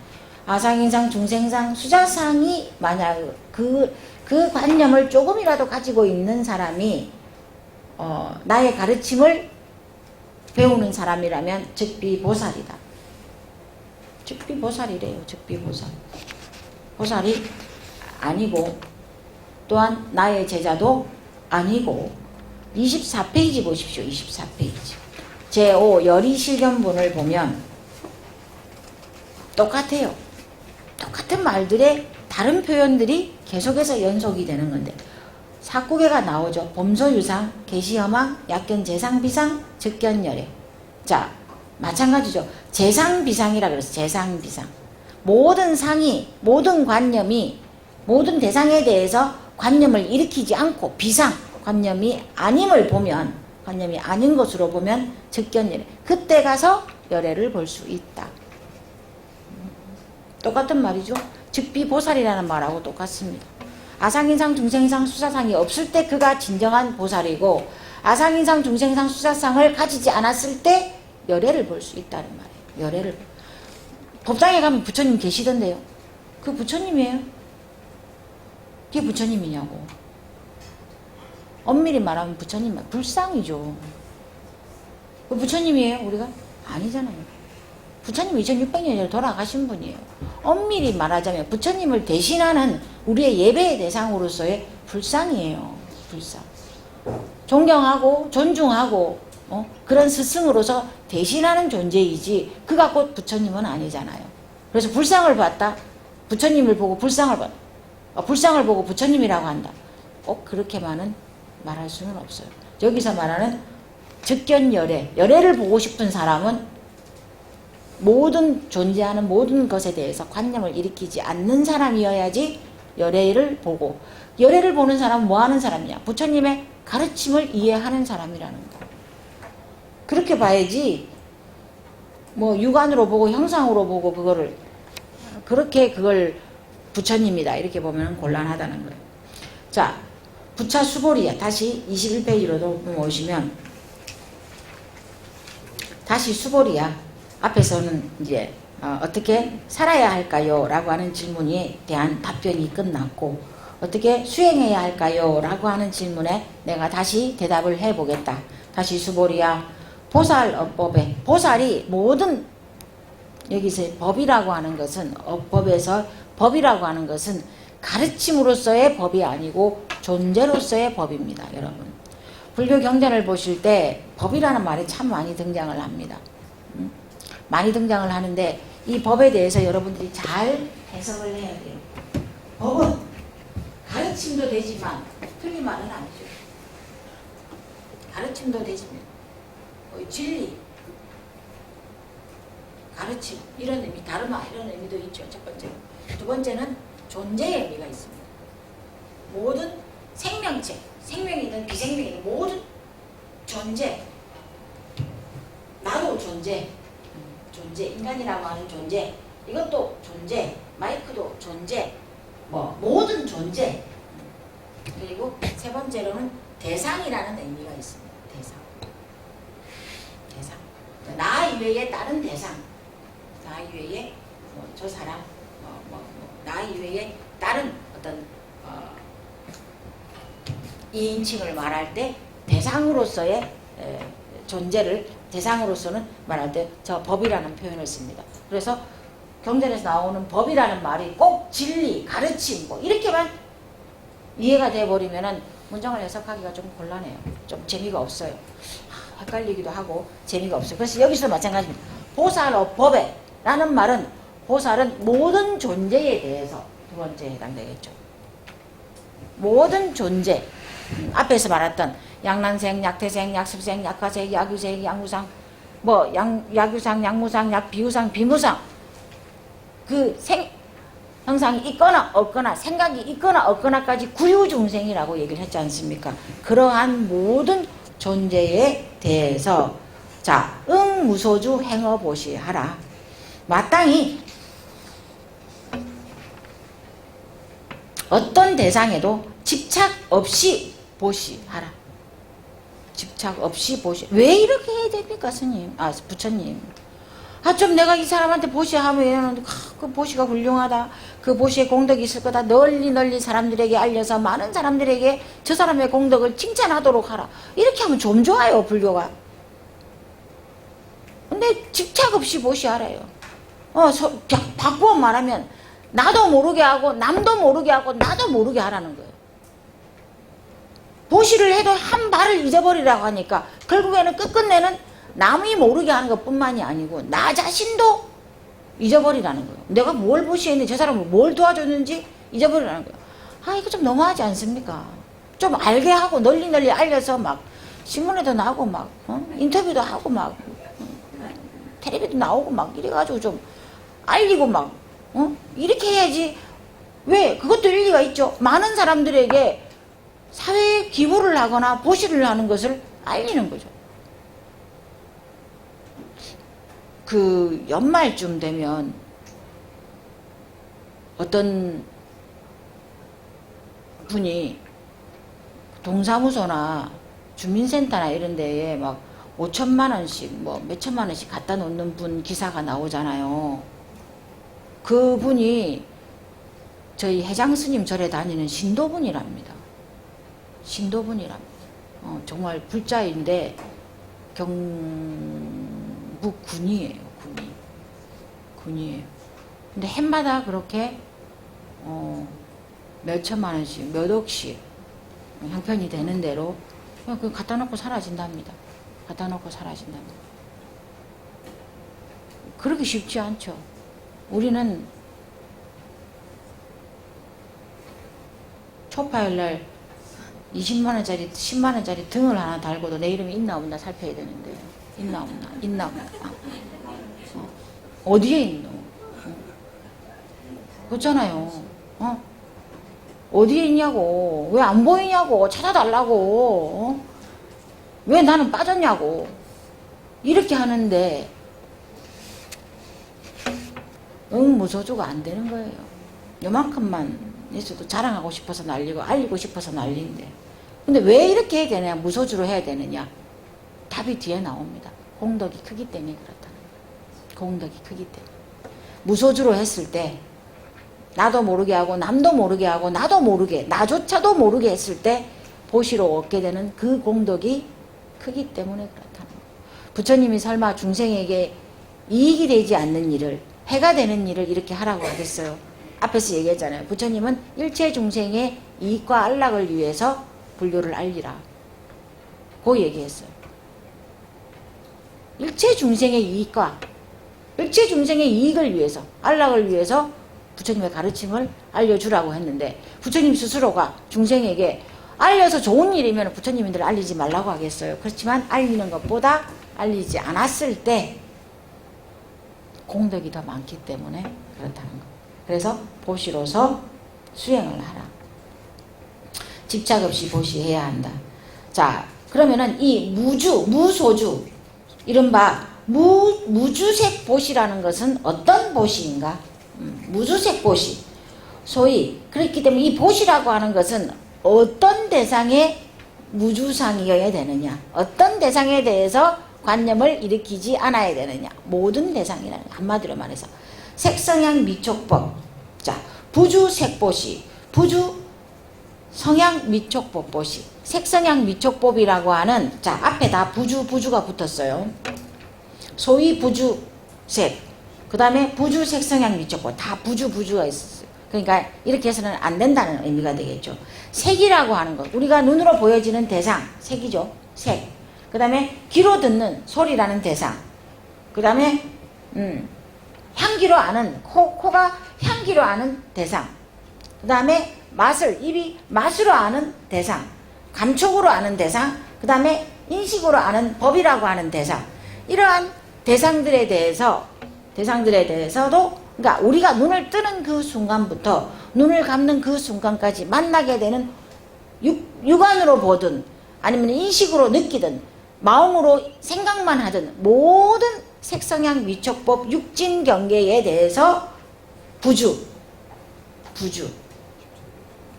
아상인상 중생상 수자상이 만약 그 관념을 조금이라도 가지고 있는 사람이 나의 가르침을 배우는 사람이라면 즉비보살이다. 즉비보살이래요. 즉비보살. 보살이 아니고 또한 나의 제자도 아니고 24페이지 보십시오. 24페이지. 제5 열의실견본을 보면 똑같아요. 똑같은 말들의 다른 표현들이 계속해서 연속이 되는 건데 사구계가 나오죠. 범소유상, 계시허망, 약견재상비상, 즉견열애. 자, 마찬가지죠. 재상비상이라 그랬어요. 재상비상. 모든 상이, 모든 관념이, 모든 대상에 대해서 관념을 일으키지 않고 비상, 관념이 아님을 보면, 관념이 아닌 것으로 보면 즉견열애. 그때 가서 열애를 볼 수 있다. 똑같은 말이죠. 즉비보살이라는 말하고 똑같습니다. 아상인상, 중생상, 수사상이 없을 때 그가 진정한 보살이고 아상인상, 중생상, 수사상을 가지지 않았을 때 열애를 볼 수 있다는 말이에요. 열애를. 법당에 가면 부처님 계시던데요. 그 부처님이에요. 그게 부처님이냐고. 엄밀히 말하면 부처님, 불상이죠. 그 부처님이에요, 우리가? 아니잖아요. 부처님 2600년 전에 돌아가신 분이에요. 엄밀히 말하자면 부처님을 대신하는 우리의 예배의 대상으로서의 불상이에요. 불상. 존경하고 존중하고 그런 스승으로서 대신하는 존재이지 그가 곧 부처님은 아니잖아요. 그래서 불상을 봤다. 부처님을 보고 불상을 봤다. 불상을 보고 부처님이라고 한다. 꼭 그렇게만은 말할 수는 없어요. 여기서 말하는 즉견열애, 열애를 보고 싶은 사람은 모든 존재하는 모든 것에 대해서 관념을 일으키지 않는 사람이어야지 열애를 보고, 열애를 보는 사람은 뭐 하는 사람이냐? 부처님의 가르침을 이해하는 사람이라는 거. 그렇게 봐야지 뭐 육안으로 보고 형상으로 보고 그거를 그렇게 그걸 부처님이다 이렇게 보면 곤란하다는 거예요. 자, 부차 수보리야. 다시 21페이지로 오시면 다시 수보리야. 앞에서는 이제 어떻게 살아야 할까요? 라고 하는 질문에 대한 답변이 끝났고 어떻게 수행해야 할까요? 라고 하는 질문에 내가 다시 대답을 해보겠다. 다시 수보리야. 보살업법에 보살이 모든 여기서 법이라고 하는 것은 법에서 법이라고 하는 것은 가르침으로서의 법이 아니고 존재로서의 법입니다. 여러분. 불교 경전을 보실 때 법이라는 말이 참 많이 등장을 합니다. 많이 등장을 하는데 이 법에 대해서 여러분들이 잘 해석을 해야 돼요. 법은 가르침도 되지만 틀린 말은 아니죠. 가르침도 되지만 진리, 가르침 이런 의미, 다르마 이런 의미도 있죠. 첫 번째. 두 번째는 존재의 의미가 있습니다. 모든 생명체, 생명이든 비생명이든 모든 존재, 나도 존재, 존재, 인간이라고 하는 존재, 이것도 존재, 마이크도 존재, 뭐 모든 존재. 그리고 세 번째로는 대상이라는 의미가 있습니다. 대상. 대상. 나 이외에 다른 대상. 나 이외에 저 사람, 나 이외에 다른 어떤 이인칭을 말할 때 대상으로서의 존재를 대상으로서는 말할 때 저 법이라는 표현을 씁니다. 그래서 경전에서 나오는 법이라는 말이 꼭 진리, 가르침 뭐 이렇게만 이해가 돼버리면은 문장을 해석하기가 좀 곤란해요. 좀 재미가 없어요. 헷갈리기도 하고 재미가 없어요. 그래서 여기서 마찬가지입니다. 보살업법에 라는 말은 보살은 모든 존재에 대해서 두 번째에 해당되겠죠. 모든 존재. 앞에서 말했던 약난생, 약태생, 약습생, 약화생, 약유생, 약무상, 뭐 약유상, 약무상, 약비유상, 비무상 그 형상이 있거나 없거나 생각이 있거나 없거나까지 구유중생이라고 얘기를 했지 않습니까? 그러한 모든 존재에 대해서 자, 응무소주 행어보시하라. 마땅히 어떤 대상에도 집착 없이 보시하라. 집착 없이 보시. 왜 이렇게 해야 됩니까, 스님? 부처님. 좀 내가 이 사람한테 보시하면 그 보시가 훌륭하다. 그 보시에 공덕이 있을 거다. 널리 사람들에게 알려서 많은 사람들에게 저 사람의 공덕을 칭찬하도록 하라. 이렇게 하면 좀 좋아요, 불교가. 근데 집착 없이 보시하래요. 바꾸어 말하면 나도 모르게 하고 남도 모르게 하고 나도 모르게 하라는 거예요. 보시를 해도 한 발을 잊어버리라고 하니까 결국에는 끝끝내는 남이 모르게 하는 것뿐만이 아니고 나 자신도 잊어버리라는 거예요. 내가 뭘 보시했는지 저 사람을 뭘 도와줬는지 잊어버리라는 거예요. 이거 좀 너무하지 않습니까? 좀 알게 하고 널리 알려서 막 신문에도 나오고 막 인터뷰도 하고 막 텔레비도 나오고 막 이래가지고 좀 알리고 막 이렇게 해야지. 왜? 그것도 일리가 있죠. 많은 사람들에게 사회에 기부를 하거나 보시를 하는 것을 알리는 거죠. 그 연말쯤 되면 어떤 분이 동사무소나 주민센터나 이런 데에 막 5천만 원씩 뭐 몇천만 원씩 갖다 놓는 분 기사가 나오잖아요. 그분이 저희 해장스님 절에 다니는 신도분이랍니다. 신도분이랍니다. 정말 불자인데 경북 군이에요. 군이에요. 근데 해마다 그렇게 몇천만 원씩 몇 억씩 형편이 되는 대로 그냥 그 갖다 놓고 사라진답니다. 갖다 놓고 사라진답니다. 그러기 쉽지 않죠. 우리는 초파일날 20만원짜리 10만원짜리 등을 하나 달고도 내 이름이 있나 없나 살펴야 되는데 있나 없나 어디에 있노? 그렇잖아요. 어디에 있냐고. 왜 안 보이냐고. 찾아달라고. 왜 나는 빠졌냐고. 이렇게 하는데 무소주가 안 되는 거예요. 요만큼만 있어도 자랑하고 싶어서 날리고 알리고 싶어서 날리는데 근데 왜 이렇게 해야 되냐. 무소주로 해야 되느냐. 답이 뒤에 나옵니다. 공덕이 크기 때문에 그렇다는 거예요. 공덕이 크기 때문에. 무소주로 했을 때 나도 모르게 하고 남도 모르게 하고 나도 모르게 나조차도 모르게 했을 때 보시로 얻게 되는 그 공덕이 크기 때문에 그렇다는 거예요. 부처님이 설마 중생에게 이익이 되지 않는 일을 해가 되는 일을 이렇게 하라고 하겠어요. 앞에서 얘기했잖아요. 부처님은 일체 중생의 이익과 안락을 위해서 불교를 알리라. 그 얘기했어요. 일체 중생의 이익과 일체 중생의 이익을 위해서 안락을 위해서 부처님의 가르침을 알려주라고 했는데 부처님 스스로가 중생에게 알려서 좋은 일이면 부처님들 알리지 말라고 하겠어요. 그렇지만 알리는 것보다 알리지 않았을 때 공덕이 더 많기 때문에 그렇다는 거. 그래서 보시로서 수행을 하라. 집착 없이 보시해야 한다. 자, 그러면은 이 무소주, 이른바 무주색 보시라는 것은 어떤 보시인가? 무주색 보시. 소위 그렇기 때문에 이 보시라고 하는 것은 어떤 대상의 무주상이어야 되느냐, 어떤 대상에 대해서 관념을 일으키지 않아야 되느냐. 모든 대상이라는 한마디로 말해서 색성향 미촉법. 자, 부주색보시, 부주 성향 미촉법보시. 색성향 미촉법이라고 하는, 자, 앞에 다 부주가 붙었어요. 소위 부주색, 그 다음에 부주색성향 미촉법, 다 부주가 있었어요. 그러니까 이렇게 해서는 안 된다는 의미가 되겠죠. 색이라고 하는 것, 우리가 눈으로 보여지는 대상, 색이죠. 색. 그 다음에 귀로 듣는 소리라는 대상. 그 다음에 향기로 아는, 코가 향기로 아는 대상. 그 다음에 맛을, 입이 맛으로 아는 대상. 감촉으로 아는 대상. 그 다음에 인식으로 아는 법이라고 하는 대상. 이러한 대상들에 대해서도, 그러니까 우리가 눈을 뜨는 그 순간부터 눈을 감는 그 순간까지 만나게 되는 육안으로 보든 아니면 인식으로 느끼든 마음으로 생각만 하던 모든 색성향 위촉법 육진 경계에 대해서 부주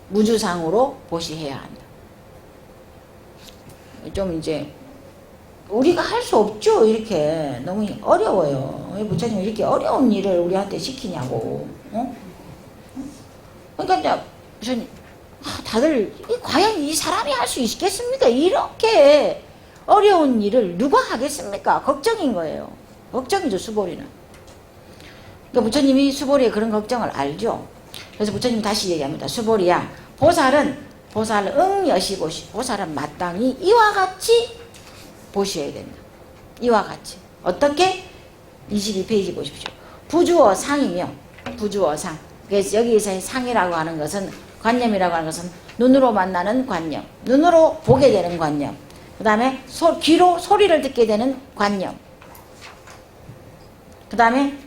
무주상으로 보시해야 한다. 좀 이제 우리가 할 수 없죠. 이렇게 너무 어려워요. 왜 부처님 이렇게 어려운 일을 우리한테 시키냐고. 그러니까 이제 부처님 다들 과연 이 사람이 할 수 있겠습니까? 이렇게 어려운 일을 누가 하겠습니까? 걱정인 거예요. 걱정이죠, 수보리는. 그러니까 부처님이 수보리의 그런 걱정을 알죠. 그래서 부처님 다시 얘기합니다. 수보리야, 보살은 응여시보시, 보살은 마땅히 이와 같이 보셔야 된다. 이와 같이. 어떻게? 22페이지 보십시오. 부주어 상이며, 부주어 상. 그래서 여기에서의 상이라고 하는 것은, 관념이라고 하는 것은 눈으로 만나는 관념, 눈으로 보게 되는 관념, 그 다음에 귀로 소리를 듣게 되는 관념, 그 다음에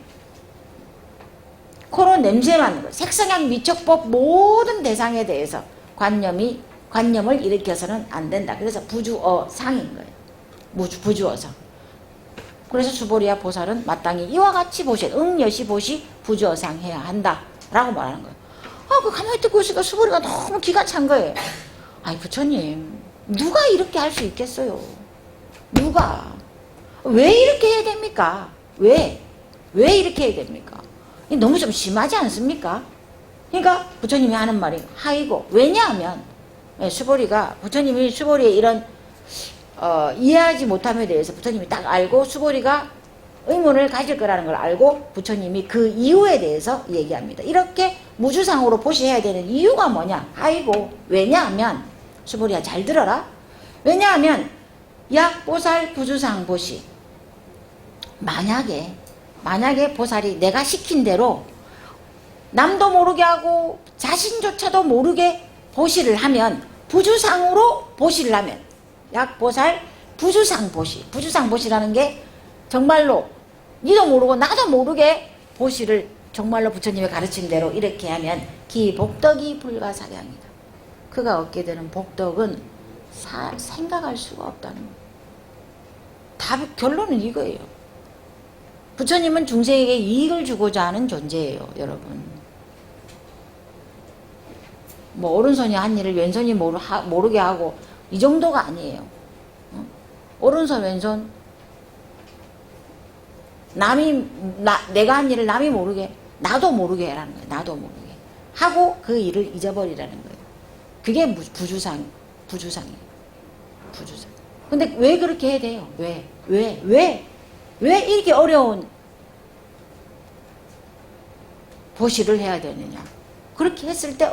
코로 냄새 맡는 것, 색성향 미촉법 모든 대상에 대해서 관념을 일으켜서는 안 된다. 그래서 부주어 상인 거예요. 부주어 상. 그래서 수보리야 보살은 마땅히 이와 같이 응여시 보시 부주어 상 해야 한다. 라고 말하는 거예요. 그 가만히 듣고 있으니까 수보리가 너무 기가 찬 거예요. 아니, 부처님, 누가 이렇게 할 수 있겠어요? 누가? 왜 이렇게 해야 됩니까? 왜 이렇게 해야 됩니까? 너무 좀 심하지 않습니까? 그러니까 부처님이 하는 말이 하이고, 왜냐하면 부처님이 수보리의 이런 이해하지 못함에 대해서 부처님이 딱 알고 수보리가 의문을 가질 거라는 걸 알고 부처님이 그 이유에 대해서 얘기합니다. 이렇게 무주상으로 보시해야 되는 이유가 뭐냐? 하이고, 왜냐하면 수보리야 잘 들어라. 왜냐하면 약보살 부주상 보시, 만약에 보살이 내가 시킨 대로 남도 모르게 하고 자신조차도 모르게 보시를 하면, 부주상으로 보시를 하면, 약보살 부주상 보시라는 게 정말로 니도 모르고 나도 모르게 보시를 정말로 부처님이 가르친 대로 이렇게 하면 기 복덕이 불가사량이다. 그가 얻게 되는 복덕은 생각할 수가 없다는 거예요. 결론은 이거예요. 부처님은 중생에게 이익을 주고자 하는 존재예요, 여러분. 뭐 오른손이 한 일을 왼손이 모르게 하고 이 정도가 아니에요. 오른손 왼손 내가 한 일을 남이 모르게, 나도 모르게 해라는 거예요. 나도 모르게 하고 그 일을 잊어버리라는 거예요. 그게 부주상이에요. 부주상. 근데 왜 그렇게 해야 돼요? 왜 이렇게 어려운 보시를 해야 되느냐? 그렇게 했을 때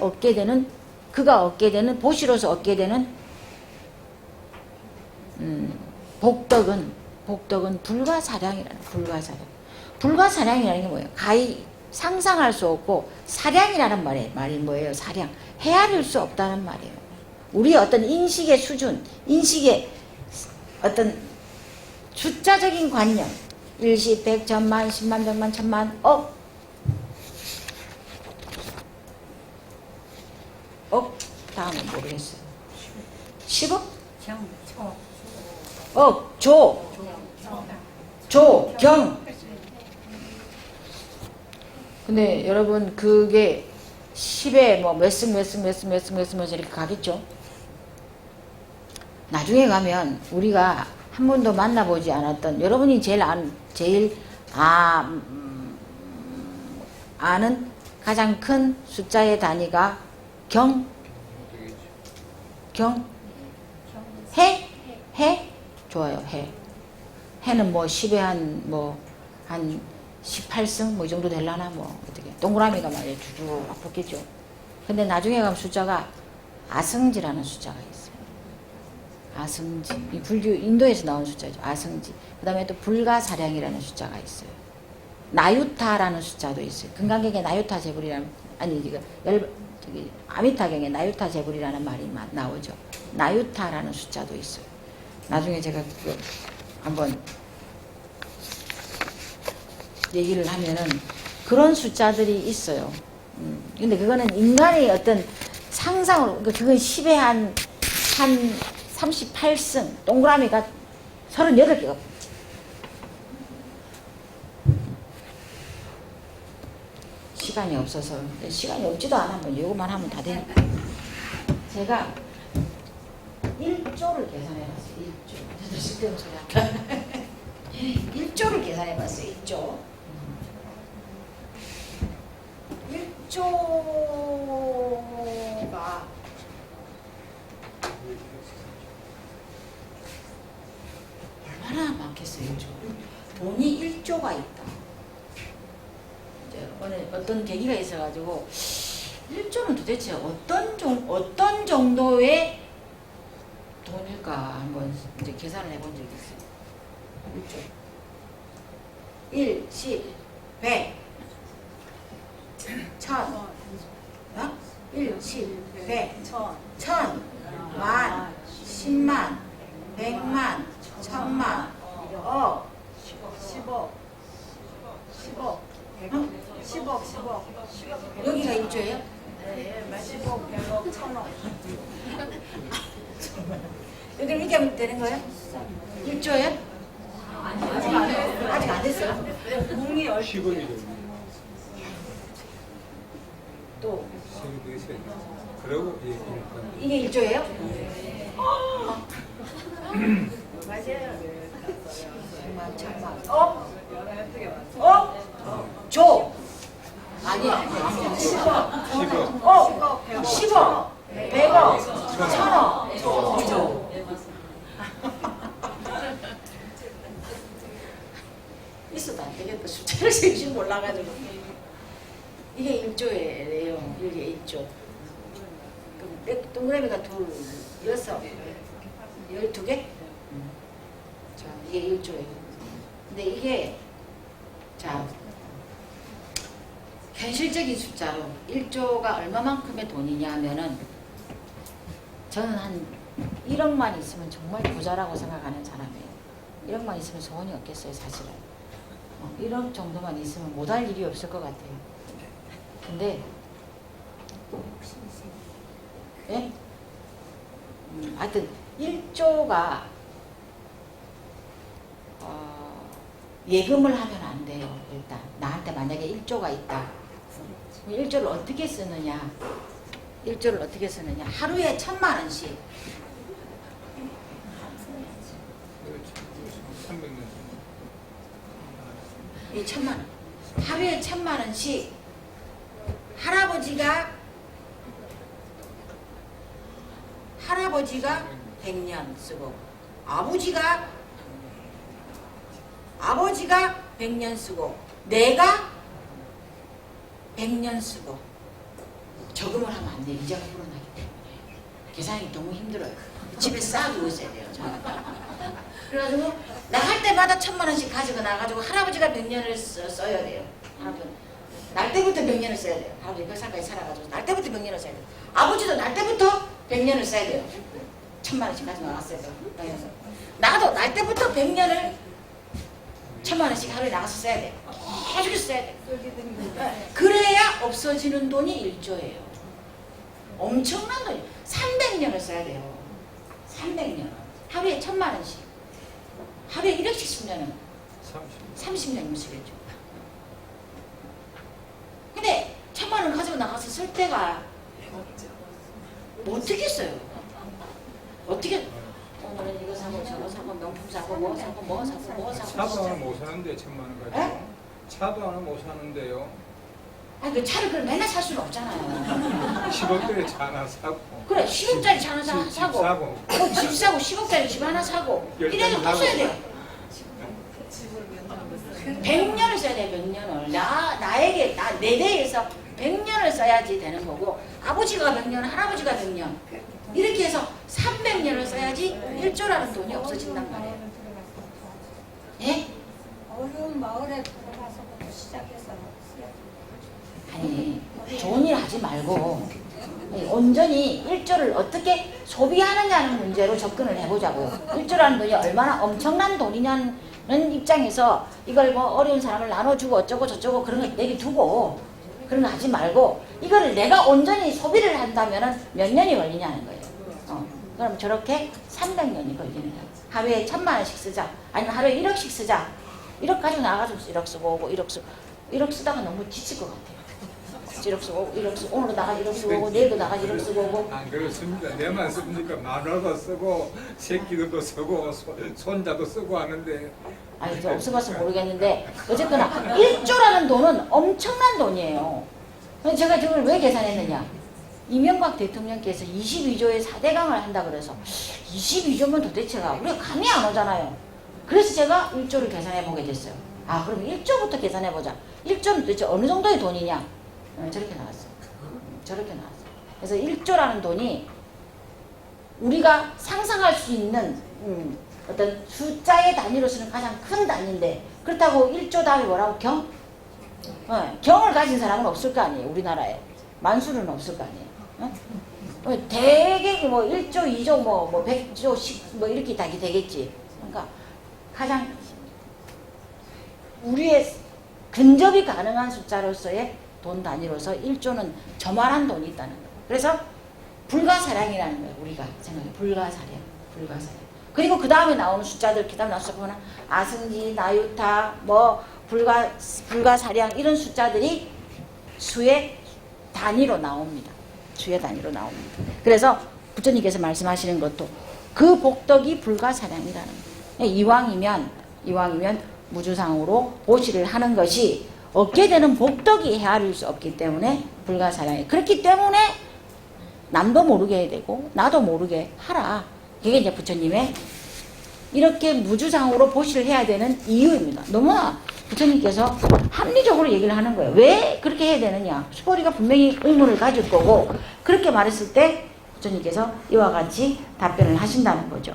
그가 얻게 되는, 보시로서 얻게 되는 복덕은 불가사량이라는, 불가사량이라는 게 뭐예요? 가히 상상할 수 없고, 사량이라는 말이 뭐예요? 사량. 헤아릴 수 없다는 말이에요. 우리 어떤 인식의 수준, 인식의 어떤 숫자적인 관념, 일십, 백, 천만, 십만, 백만, 천만, 억, 다음은 모르겠어요. 10억? 경. 근데 여러분, 그게 10에 뭐 몇 승 이렇게 가겠죠? 나중에 가면 우리가 한 번도 만나보지 않았던, 여러분이 제일 아는 가장 큰 숫자의 단위가 해? 좋아요, 해. 해는 뭐 10에 한 18승 뭐 이 정도 되려나, 뭐 어떻게 동그라미가 많이 쭉 붙겠죠. 근데 나중에 가면 숫자가 아승지라는 숫자가 있어요. 아승지, 이 불교 인도에서 나온 숫자죠. 아승지. 그다음에 또 불가사량이라는 숫자가 있어요. 나유타라는 숫자도 있어요. 금강경에 나유타 제불이라는, 아미타경에 나유타 제불이라는 말이 나오죠. 나유타라는 숫자도 있어요. 나중에 제가 한번 얘기를 하면은 그런 숫자들이 있어요. 근데 그거는 인간의 어떤 상상으로, 그건 10에 한 38승, 동그라미가 38개가. 시간이 없어서, 시간이 없지도 않아. 뭐 요거만 하면 다 되니까. 제가 1조를 계산해봤어요. 1조. 쓸데없는 소리 할까? 1조를 계산해봤어요. 1조. 1조가 얼마나 많겠어요. 1조. 돈이 1조가 있다. 이제 어떤 계기가 있어가지고 1조는 도대체 어떤 정도의 돈일까 한번 이제 계산을 해본 적이 있어요. 1조. 1, 10, 100, 1000, 1, 10, 100, 1000, 만, 10만, 100만, 1000만, 억, 10억, 10억, 10억, 10억. 여기가 1조예요? 네, 10억, 100억, 1000억. 여기 이렇게 하면 되는 거예요? 1조예요? 아직 안 됐어요? 공이 10원이죠. 또 세금도 있어야 돼. 그러고 이게 1조예요? 맞아요. 조 아니 10억 10억 10억 100억 1000억 조 있어도 안 되겠다. 숫자를 세지 몰라가지고 이게 1조예요. 이게 1조. 그럼 동그라미가 둘, 6, 12개? 자, 이게 1조예요. 근데 이게 자 현실적인 숫자로 1조가 얼마만큼의 돈이냐 하면은 저는 한 1억만 있으면 정말 부자라고 생각하는 사람이에요. 1억만 있으면 소원이 없겠어요, 사실은. 1억 정도만 있으면 못할 일이 없을 것 같아요. 근데 예? 하여튼 1조가 예금을 하면 안 돼요. 일단 나한테 만약에 1조가 있다. 1조를 어떻게 쓰느냐? 1조를 어떻게 쓰느냐? 하루에 1000만 원씩. 300년. 이 1000만 원. 하루에 1000만 원씩 할아버지가 100년 쓰고 아버지가 100년 쓰고 내가 100년 쓰고 저금을 하면 안 돼. 이자가 불어나기 때문에 계산이 너무 힘들어요. 집에 쌓아두고 있어야 돼요. 그래가지고 나갈 때마다 1000만 원씩 가지고 나가지고 할아버지가 100년을 써야 돼요. 할아버지 날 때부터 100년을 써야 돼요. 할아버지 100살까지 살아가지고 날 때부터 100년을 써야 돼요. 아버지도 날 때부터 100년을 써야 돼요. 1000만 원씩 가지고 나갔어야 돼요. 나도 날 때부터 100년을 1000만 원씩 하루에 나가서 써야 돼. 계속 써야 돼. 그래야 없어지는 돈이 1조예요. 엄청난 돈이 300년을 써야 돼요. 300년. 하루에 1000만 원씩. 하루에 1억씩 쓰면 30년이면 쓰겠죠. 근데 1000만 원 가지고 나가서 쓸 때가 뭐 어떻게 써요? 어떻게 오늘은 이거 사고 저거 사고 명품 사고 뭐 사고 뭐 사고 뭐 사고 차도 하나 못 사는데 1000만 원 가지고. 에? 차도 하나 못 사는데요. 아니 그 차를 그걸 맨날 살 수는 없잖아요. 10억짜리 차 하나 사고. 그래 10억짜리 차 하나 집 사고 사고. 집 사고 10억짜리 집 하나 사고 이래도 또 사고. 써야 돼요. 100년을 써야 돼요. 100년을 나에게 내 대에서 100년을 써야지 되는 거고 아버지가 100년 할아버지가 100년 이렇게 해서 300년을 써야지 1조라는 돈이 없어진단 말이에요. 예? 어려운 마을에 들어가서부터 시작해서 아니 좋은 일 하지 말고 온전히 1조를 어떻게 소비하느냐는 문제로 접근을 해보자고요. 1조라는 돈이 얼마나 엄청난 돈이냐는 입장에서 이걸 뭐 어려운 사람을 나눠주고 어쩌고 저쩌고 그런 거 내비두고 그런 거 하지 말고 이거를 내가 온전히 소비를 한다면 몇 년이 걸리냐는 거예요. 그럼 저렇게 300년이 걸리는 거야. 하루에 1000만 원씩 쓰자. 아니면 하루에 1억씩 쓰자. 1억 가지고 나가지고 1억 쓰고 오고 1억 쓰고 1억 쓰다가 너무 지칠 것 같아요. 1억 쓰고 오고 1억 쓰고 오늘도 나가 1억 쓰고 오고 내일도 나가 1억 쓰고 오고. 안 그렇습니다. 내만 씁니까? 마누라도 쓰고 새끼들도 쓰고 손자도 쓰고 하는데 아니 저 없어봐서 모르겠는데 어쨌거나 1조라는 돈은 엄청난 돈이에요. 그래서 제가 저걸 왜 계산했느냐. 이명박 대통령께서 22조의 4대강을 한다 그래서 22조면 도대체가 우리가 감이 안 오잖아요. 그래서 제가 1조를 계산해 보게 됐어요. 아 그럼 1조부터 계산해 보자. 1조는 도대체 어느 정도의 돈이냐. 저렇게 나왔어요. 저렇게 나왔어요. 그래서 1조라는 돈이 우리가 상상할 수 있는 어떤 숫자의 단위로서는 가장 큰 단위인데 그렇다고 1조 다음에 뭐라고 경? 경을 가진 사람은 없을 거 아니에요. 우리나라에. 만수는 없을 거 아니에요. 대개 뭐 1조, 2조, 뭐 100조, 10, 뭐 이렇게 다 되겠지. 그러니까 가장 우리의 근접이 가능한 숫자로서의 돈 단위로서 1조는 저만한 돈이 있다는 거예요. 그래서 불가사량이라는 거예요. 우리가 생각해 불가사량. 그리고 그 다음에 나오는 숫자들, 그 다음에 나와서 보면 아승지, 나유타, 뭐 불가사량 이런 숫자들이 수의 단위로 나옵니다. 수의 단위로 나옵니다. 그래서 부처님께서 말씀하시는 것도 그 복덕이 불가사량이라는 거예요. 이왕이면 무주상으로 보시를 하는 것이 얻게 되는 복덕이 헤아릴 수 없기 때문에 불가사량이. 그렇기 때문에 남도 모르게 해야 되고 나도 모르게 하라. 그게 이제 부처님의 이렇게 무주상으로 보시를 해야 되는 이유입니다. 너무나 부처님께서 합리적으로 얘기를 하는 거예요. 왜 그렇게 해야 되느냐. 수보리가 분명히 의문을 가질 거고 그렇게 말했을 때 부처님께서 이와 같이 답변을 하신다는 거죠.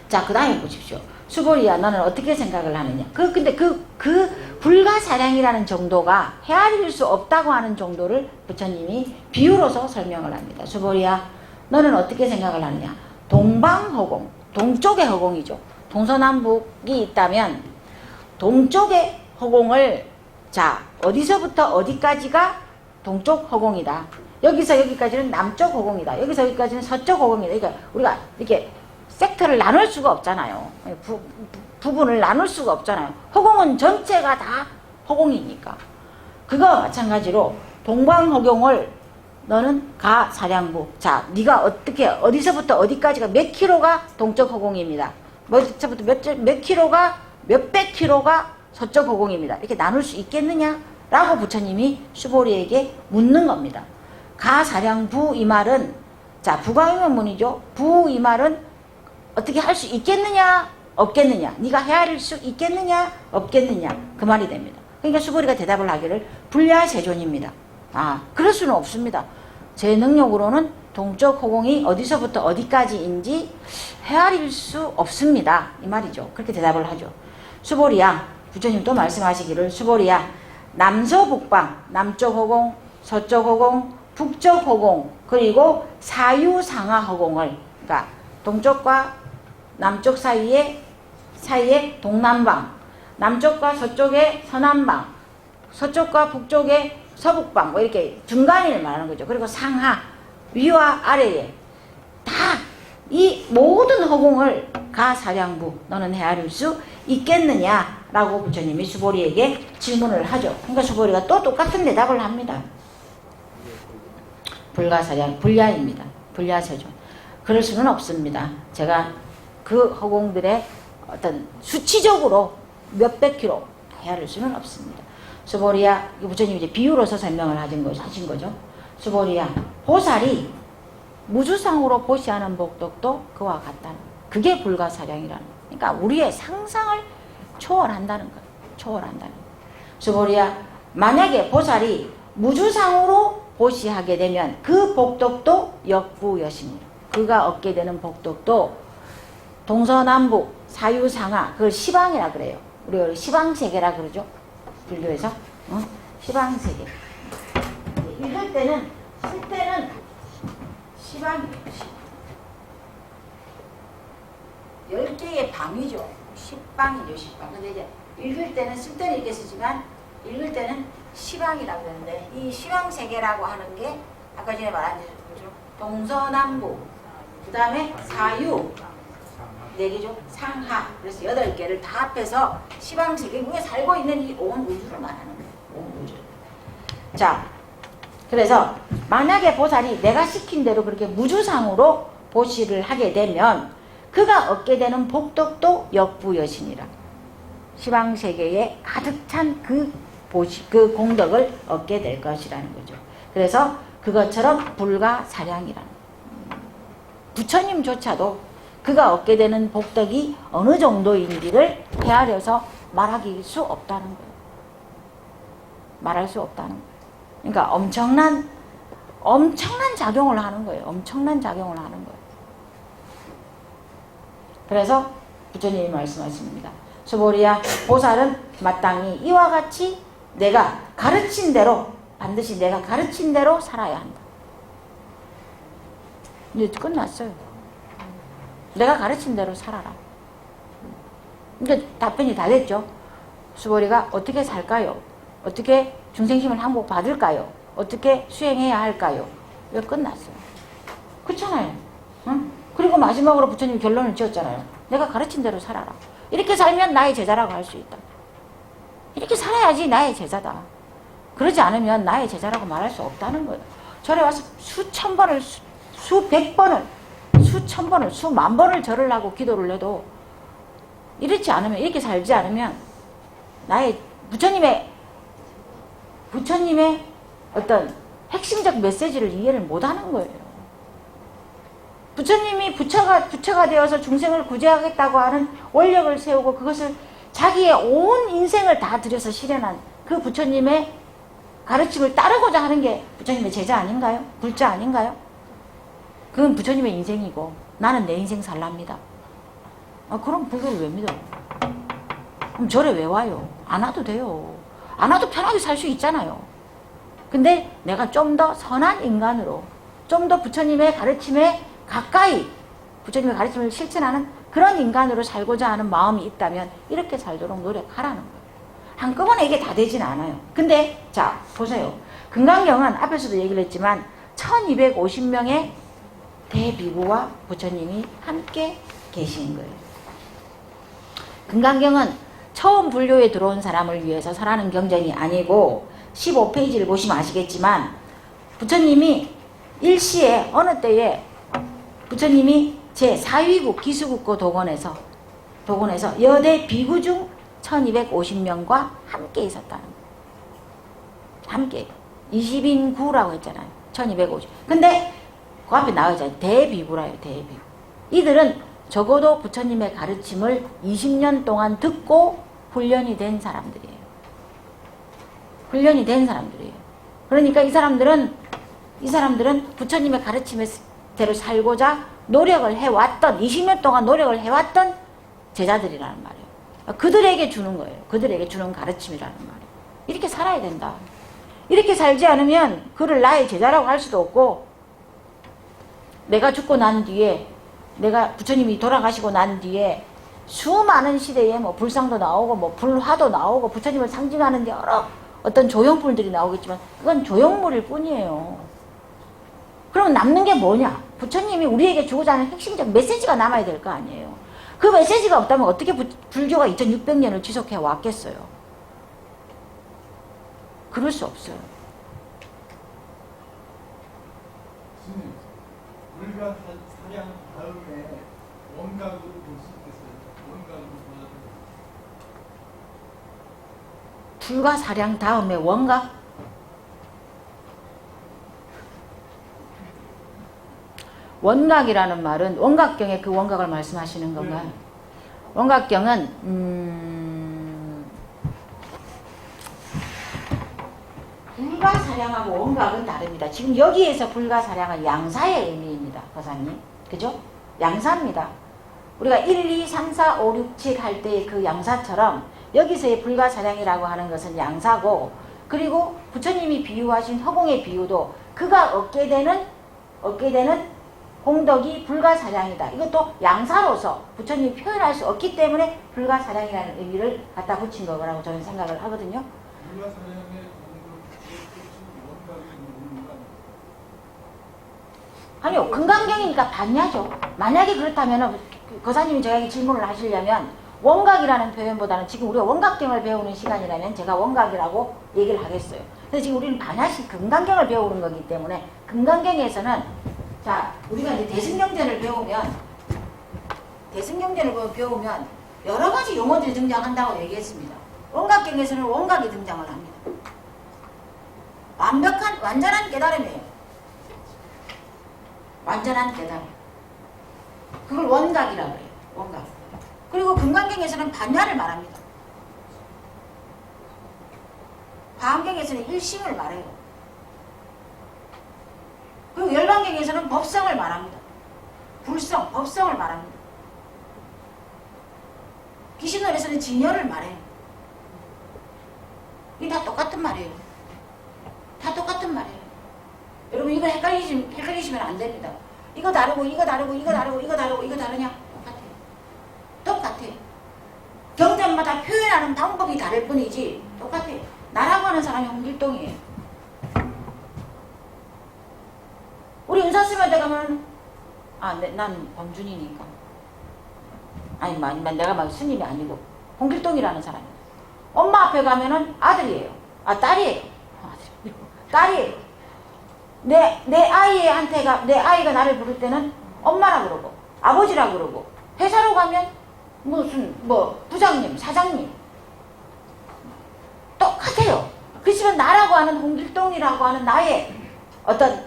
자, 그 다음에 보십시오. 수보리야 너는 어떻게 생각을 하느냐. 근데 그 불가사량이라는 정도가 헤아릴 수 없다고 하는 정도를 부처님이 비유로서 설명을 합니다. 수보리야 너는 어떻게 생각을 하느냐. 동방허공, 동쪽의 허공이죠. 동서남북이 있다면 동쪽의 허공을 자 어디서부터 어디까지가 동쪽 허공이다. 여기서 여기까지는 남쪽 허공이다. 여기서 여기까지는 서쪽 허공이다. 그러니까 우리가 이렇게 섹터를 나눌 수가 없잖아요. 부분을 나눌 수가 없잖아요. 허공은 전체가 다 허공이니까. 그거와 마찬가지로 동방허공을 너는 가사량부. 자, 네가 어떻게 어디서부터 어디까지가 몇 킬로가 동쪽 허공입니다. 어디서부터 몇 킬로가 몇백 킬로가 서쪽 허공입니다. 이렇게 나눌 수 있겠느냐? 라고 부처님이 수보리에게 묻는 겁니다. 가사량부 이 말은 자 부가의문문이죠. 부 이 말은 어떻게 할 수 있겠느냐? 없겠느냐? 네가 헤아릴 수 있겠느냐? 없겠느냐? 그 말이 됩니다. 그러니까 수보리가 대답을 하기를 불야세존입니다. 아, 그럴 수는 없습니다. 제 능력으로는 동쪽 허공이 어디서부터 어디까지인지 헤아릴 수 없습니다. 이 말이죠. 그렇게 대답을 하죠. 수보리야, 부처님 또 말씀하시기를 수보리야, 남서북방, 남쪽 허공, 서쪽 허공, 북쪽 허공, 그리고 사유상하 허공을, 그러니까 동쪽과 남쪽 사이에 동남방, 남쪽과 서쪽의 서남방, 서쪽과 북쪽의 서북방, 뭐 이렇게 중간을 말하는 거죠. 그리고 상하, 위와 아래에 다 이 모든 허공을 가사량부 너는 헤아릴 수 있겠느냐라고 부처님이 수보리에게 질문을 하죠. 그러니까 수보리가 또 똑같은 대답을 합니다. 불가사량, 불야입니다. 불야세존. 그럴 수는 없습니다. 제가 그 허공들의 어떤 수치적으로 몇백 킬로 헤아릴 수는 없습니다. 수보리야, 부처님이 이제 비유로서 설명을 하신 거죠. 수보리야, 보살이 무주상으로 보시하는 복덕도 그와 같다는, 그게 불가사량이라는 거예요. 그러니까 우리의 상상을 초월한다는 거예요. 초월한다는 거예요. 수보리야, 만약에 보살이 무주상으로 보시하게 되면 그 복덕도 역부여십니다. 그가 얻게 되는 복덕도 동서남북 사유상하, 그걸 시방이라 그래요. 우리가 시방세계라 그러죠. 불교에서 시방세계. 읽을 때는, 쓸 때는 시방이에요. 10개의 방이죠. 10방이죠. 10방. 근데 이제 읽을 때는, 쓸 때는 이렇게 쓰지만 읽을 때는 시방이라고 하는데, 이 시방세계라고 하는 게 아까 전에 말한 대로 동서남북 그 다음에 사유 4개죠. 상하. 그래서 8개를 다 합해서 시방세계 위에 살고 있는 이 온 우주를 말하는 거예요. 온 우주. 자, 그래서 만약에 보살이 내가 시킨 대로 그렇게 무주상으로 보시를 하게 되면 그가 얻게 되는 복덕도 역부여신이라. 시방세계에 가득 찬 그 공덕을 얻게 될 것이라는 거죠. 그래서 그것처럼 불가사량이라는 부처님조차도 그가 얻게 되는 복덕이 어느 정도인지를 헤아려서 말하기 수 없다는 거예요. 말할 수 없다는 거예요. 그러니까 엄청난 작용을 하는 거예요. 엄청난 작용을 하는 거예요. 그래서 부처님이 말씀하십니다. 수보리야, 보살은 마땅히 이와 같이 내가 가르친 대로, 반드시 내가 가르친 대로 살아야 한다. 이제 끝났어요. 내가 가르친 대로 살아라. 이제 답변이 다 됐죠. 수보리가 어떻게 살까요? 어떻게 중생심을 항복받을까요? 어떻게 수행해야 할까요? 이거 끝났어요. 그렇잖아요. 응? 그리고 마지막으로 부처님이 결론을 지었잖아요. 내가 가르친 대로 살아라. 이렇게 살면 나의 제자라고 할 수 있다. 이렇게 살아야지 나의 제자다. 그러지 않으면 나의 제자라고 말할 수 없다는 거예요. 절에 와서 수천 번을, 수백 번을, 수천 번을, 수만 번을 절을 하고 기도를 해도 이렇지 않으면, 이렇게 살지 않으면 나의 부처님의 어떤 핵심적 메시지를 이해를 못하는 거예요. 부처님이 부처가 되어서 중생을 구제하겠다고 하는 원력을 세우고 그것을 자기의 온 인생을 다 들여서 실현한 그 부처님의 가르침을 따르고자 하는 게 부처님의 제자 아닌가요? 불자 아닌가요? 그건 부처님의 인생이고 나는 내 인생 살랍니다. 그럼 불교를 왜 믿어? 그럼 절에 왜 와요? 안 와도 돼요. 안 와도 편하게 살 수 있잖아요. 근데 내가 좀 더 선한 인간으로, 좀 더 부처님의 가르침에 가까이 부처님의 가르침을 실천하는 그런 인간으로 살고자 하는 마음이 있다면 이렇게 살도록 노력하라는 거예요. 한꺼번에 이게 다 되진 않아요. 근데 자 보세요. 금강경은 앞에서도 얘기를 했지만 1250명의 대비구와 부처님이 함께 계신 거예요. 금강경은 처음 불교에 들어온 사람을 위해서 설하는 경전이 아니고 15페이지를 보시면 아시겠지만 부처님이 일시에 어느 때에 부처님이 제4위국 기수국고 도건에서 여대 비구 중 1250명과 함께 있었다는 거예요. 함께 20인구라고 했잖아요. 1250. 근데 그 앞에 나와 있잖아요. 대비구라요. 대비구. 이들은 적어도 부처님의 가르침을 20년 동안 듣고 훈련이 된 사람들이에요. 훈련이 된 사람들이에요. 그러니까 이 사람들은 부처님의 가르침대로 살고자 노력을 해왔던 20년 동안 노력을 해왔던 제자들이라는 말이에요. 그들에게 주는 거예요. 그들에게 주는 가르침이라는 말이에요. 이렇게 살아야 된다. 이렇게 살지 않으면 그를 나의 제자라고 할 수도 없고 내가 죽고 난 뒤에 내가 부처님이 돌아가시고 난 뒤에 수많은 시대에 뭐 불상도 나오고 뭐 불화도 나오고 부처님을 상징하는 여러 어떤 조형물들이 나오겠지만 그건 조형물일 뿐이에요. 그럼 남는 게 뭐냐? 부처님이 우리에게 주고자 하는 핵심적 메시지가 남아야 될 거 아니에요. 그 메시지가 없다면 어떻게 불교가 2600년을 지속해 왔겠어요? 그럴 수 없어요. 불과 사량 다음에 원각으로 볼 수 있겠어요? 원각으로 보여드릴게요. 불과 사량 다음에 원각? 원각이라는 말은 원각경의 그 원각을 말씀하시는 건가요? 네. 원각경은 불가사량하고 원각은 다릅니다. 지금 여기에서 불가사량은 양사의 의미입니다. 거사님. 그죠? 양사입니다. 우리가 1, 2, 3, 4, 5, 6, 7 할 때의 그 양사처럼 여기서의 불가사량이라고 하는 것은 양사고 그리고 부처님이 비유하신 허공의 비유도 그가 얻게 되는 공덕이 불가사량이다. 이것도 양사로서 부처님이 표현할 수 없기 때문에 불가사량이라는 의미를 갖다 붙인 거라고 저는 생각을 하거든요. 불가사량의 원각이 있는 거 아니요, 금강경이니까 반야죠. 만약에 그렇다면 거사님이 저에게 질문을 하시려면 원각이라는 표현보다는 지금 우리가 원각경을 배우는 시간이라면 제가 원각이라고 얘기를 하겠어요. 그래서 지금 우리는 반야식 금강경을 배우는 거기 때문에 금강경에서는 자, 우리가 이제 대승경전을 배우면 여러 가지 용어들이 등장한다고 얘기했습니다. 원각경에서는 원각이 등장을 합니다. 완전한 깨달음이에요. 완전한 깨달음. 그걸 원각이라고 해요. 원각. 그리고 금강경에서는 반야를 말합니다. 화엄경에서는 일심을 말해요. 그리고 열반경에서는 법성을 말합니다. 불성, 법성을 말합니다. 귀신론에서는 진열을 말해요. 이게 다 똑같은 말이에요. 다 똑같은 말이에요. 여러분 이거 헷갈리시면 안 됩니다. 이거 다르고 이거 다르고 이거 다르고 이거 다르고 이거 다르냐? 똑같아요. 경전마다 표현하는 방법이 다를 뿐이지 똑같아요. 나라고 하는 사람이 홍길동이에요. 우리 은사스님한테 가면 난 범준이니까 아니면 내가 막 스님이 아니고 홍길동이라는 사람이에요. 엄마 앞에 가면은 아들이에요. 딸이에요. 딸이에요. 내 아이가 나를 부를 때는 엄마라 그러고 아버지라 그러고 회사로 가면 무슨 부장님, 사장님 똑같아요. 그렇지만 나라고 하는 홍길동이라고 하는 나의 어떤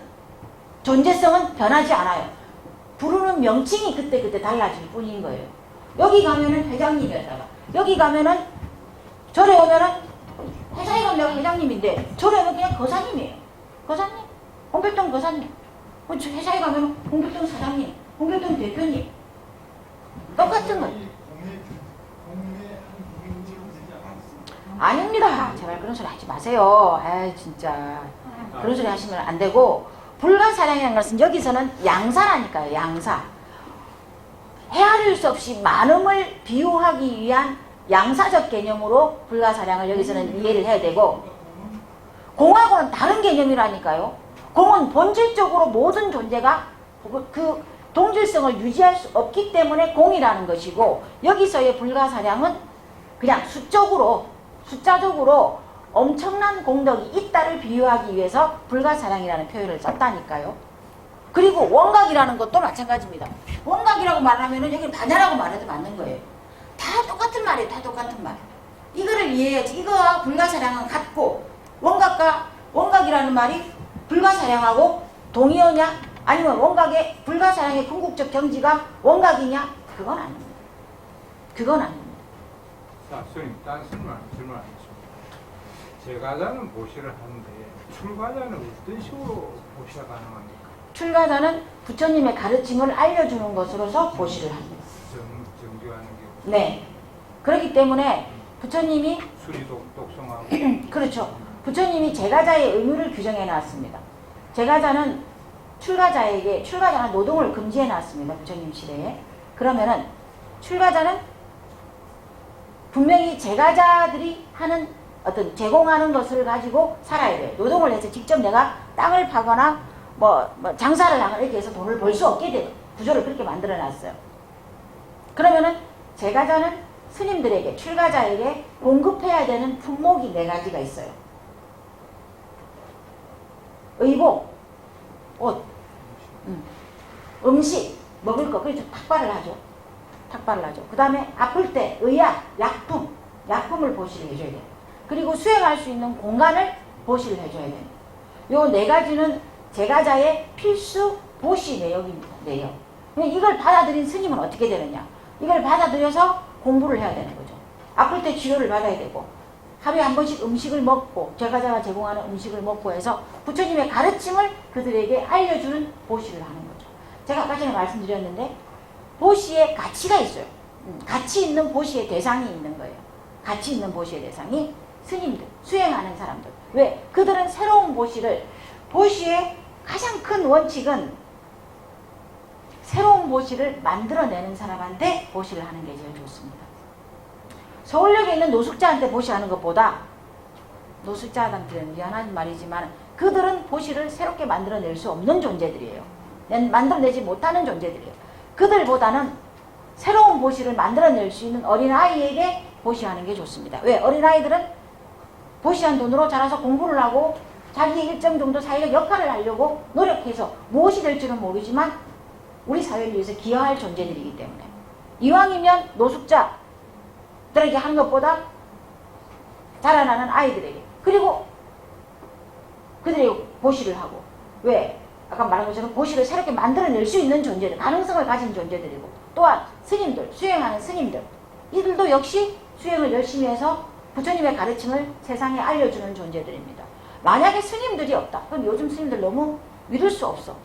존재성은 변하지 않아요. 부르는 명칭이 그때 달라질 뿐인 거예요. 여기 가면은 회장님이었다가 여기 가면은 절에 오면은 회사에 가면 내가 회장님인데 절에 오면 그냥 거사님이에요. 거사님, 홍길동 거사님. 회사에 가면 홍길동 사장님, 홍길동 대표님. 똑같은 거예요. 아닙니다. 제발 그런 소리 하지 마세요. 아이 진짜 그런 소리 하시면 안 되고 불가사량이라는 것은 여기서는 양사라니까요. 양사. 헤아릴 수 없이 많음을 비유하기 위한 양사적 개념으로 불가사량을 여기서는 이해를 해야 되고 공하고는 다른 개념이라니까요. 공은 본질적으로 모든 존재가 그 동질성을 유지할 수 없기 때문에 공이라는 것이고 여기서의 불가사량은 그냥 숫자적으로 엄청난 공덕이 있다를 비유하기 위해서 불가사량이라는 표현을 썼다니까요. 그리고 원각이라는 것도 마찬가지입니다. 원각이라고 말하면 여기 반야라고 말해도 맞는 거예요. 다 똑같은 말이에요. 다 똑같은 말. 이거를 이해해야지. 이거와 불가사량은 같고 원각이라는 말이 불가사량하고 동의어냐? 아니면 원각의 불가사량의 궁극적 경지가 원각이냐? 그건 아닙니다. 그건 아닙니다. 자, 스님, 딴 질문 하겠습니다. 제가자는 보시를 하는데 출가자는 어떤 식으로 보시가 가능합니까? 출가자는 부처님의 가르침을 알려주는 것으로서 보시를 합니다. 정교하는 게 네. 그렇기 때문에 부처님이 수리도 독성하고 그렇죠. 부처님이 제가자의 의무를 규정해 놨습니다. 제가자는 출가자는 노동을 금지해 놨습니다. 부처님 시대에. 그러면은 출가자는 분명히 제가자들이 하는 어떤 제공하는 것을 가지고 살아야 돼요. 노동을 해서 직접 내가 땅을 파거나 장사를 하거나 이렇게 해서 돈을 벌 수 없게 돼요. 구조를 그렇게 만들어 놨어요. 그러면은 제가자는 스님들에게 출가자에게 공급해야 되는 품목이 4가지가 있어요. 의복, 옷, 음식, 먹을 거, 그래서 탁발을 하죠. 그 다음에 아플 때 의약, 약품을 보시를 해줘야 돼요. 그리고 수행할 수 있는 공간을 보시를 해줘야 돼요. 요 4가지는 제가자의 필수 보시 내역입니다. 내역. 이걸 받아들인 스님은 어떻게 되느냐? 이걸 받아들여서 공부를 해야 되는 거죠. 아플 때 치료를 받아야 되고 하루에 한 번씩 음식을 먹고 제가자가 제공하는 음식을 먹고 해서 부처님의 가르침을 그들에게 알려주는 보시를 하는 거죠. 제가 아까 전에 말씀드렸는데 보시에 가치가 있어요. 가치 있는 보시의 대상이 있는 거예요. 가치 있는 보시의 대상이 스님들, 수행하는 사람들. 왜? 그들은 새로운 보시의 가장 큰 원칙은 새로운 보시를 만들어내는 사람한테 보시를 하는 게 제일 좋습니다. 서울역에 있는 노숙자한테 보시하는 것보다 노숙자한테는 미안한 말이지만 그들은 보시를 새롭게 만들어낼 수 없는 존재들이에요. 만들어내지 못하는 존재들이에요. 그들보다는 새로운 보시를 만들어낼 수 있는 어린아이에게 보시하는 게 좋습니다. 왜? 어린아이들은 보시한 돈으로 자라서 공부를 하고 자기 일정 정도 사회적 역할을 하려고 노력해서 무엇이 될지는 모르지만 우리 사회를 위해서 기여할 존재들이기 때문에 이왕이면 노숙자들에게 하는 것보다 자라나는 아이들에게 그리고 그들에게 보시를 하고 왜? 아까 말한 것처럼 보시를 새롭게 만들어낼 수 있는 존재들, 가능성을 가진 존재들이고 또한 스님들, 수행하는 스님들 이들도 역시 수행을 열심히 해서 부처님의 가르침을 세상에 알려주는 존재들입니다. 만약에 스님들이 없다. 그럼 요즘 스님들 너무 믿을 수 없어.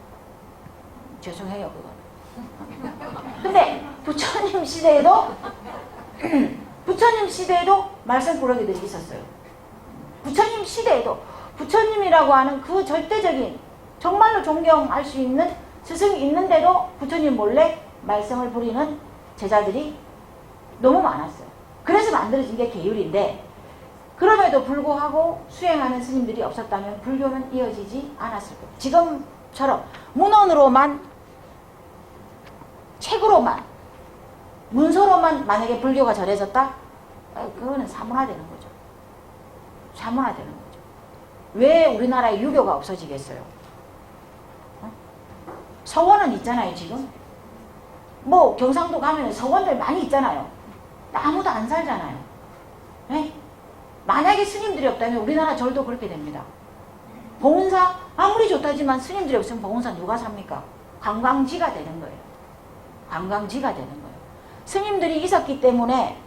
죄송해요 그건. 근데 부처님 시대에도 부처님 시대에도 말썽꾸러기들이 있었어요. 부처님 시대에도 부처님이라고 하는 그 절대적인 정말로 존경할 수 있는 스승이 있는데도 부처님 몰래 말썽을 부리는 제자들이 너무 많았어요. 그래서 만들어진 게 계율인데 그럼에도 불구하고 수행하는 스님들이 없었다면 불교는 이어지지 않았을 거예요. 지금처럼 문헌으로만 책으로만 문서로만 만약에 불교가 전해졌다? 그거는 사문화되는 거죠. 사문화되는 거죠. 왜 우리나라에 유교가 없어지겠어요? 서원은 있잖아요 지금. 뭐 경상도 가면 서원들 많이 있잖아요. 아무도 안 살잖아요. 네? 만약에 스님들이 없다면 우리나라 절도 그렇게 됩니다. 봉은사 아무리 좋다지만 스님들이 없으면 봉은사 누가 삽니까? 관광지가 되는 거예요. 관광지가 되는 거예요. 스님들이 있었기 때문에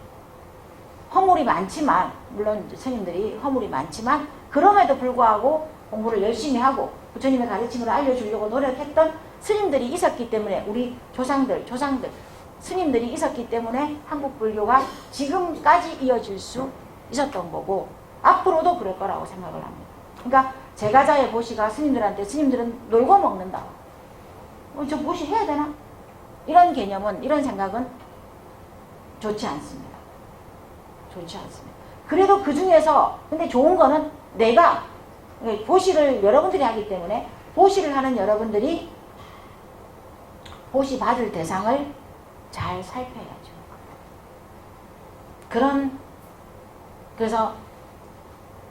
허물이 많지만 물론 스님들이 허물이 많지만 그럼에도 불구하고 공부를 열심히 하고 부처님의 가르침을 알려주려고 노력했던 스님들이 있었기 때문에 우리 조상들 스님들이 있었기 때문에 한국 불교가 지금까지 이어질 수 있었던 거고 앞으로도 그럴 거라고 생각을 합니다. 그러니까 제가자의 보시가 스님들한테 스님들은 놀고 먹는다. 저 보시 해야 되나? 이런 개념은 이런 생각은 좋지 않습니다. 좋지 않습니다. 그래도 그 중에서 근데 좋은 거는 내가 보시를 여러분들이 하기 때문에 보시를 하는 여러분들이 보시 받을 대상을 잘 살펴야죠. 그래서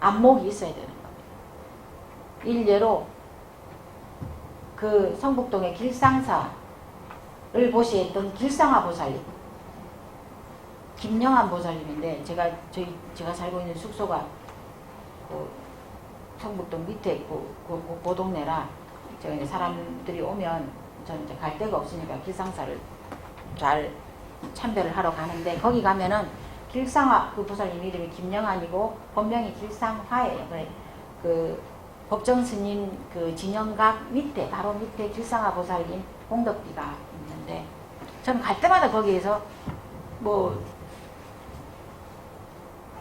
안목이 있어야 되는 겁니다. 일례로 그 성북동의 길상사를 보시했던 길상화 보살님 김영한 보살님인데 제가 살고 있는 숙소가 그 성북동 밑에 그 동네라 제가 이제 사람들이 오면 저는 이제 갈 데가 없으니까 길상사를 잘 참배를 하러 가는데 거기 가면은 길상화 그 보살님 이름이 김영한이고 본명이 길상화예요. 그 법정 스님 그 진영각 밑에 바로 밑에 길상화 보살님 공덕비가 있는데 저는 갈 때마다 거기에서 뭐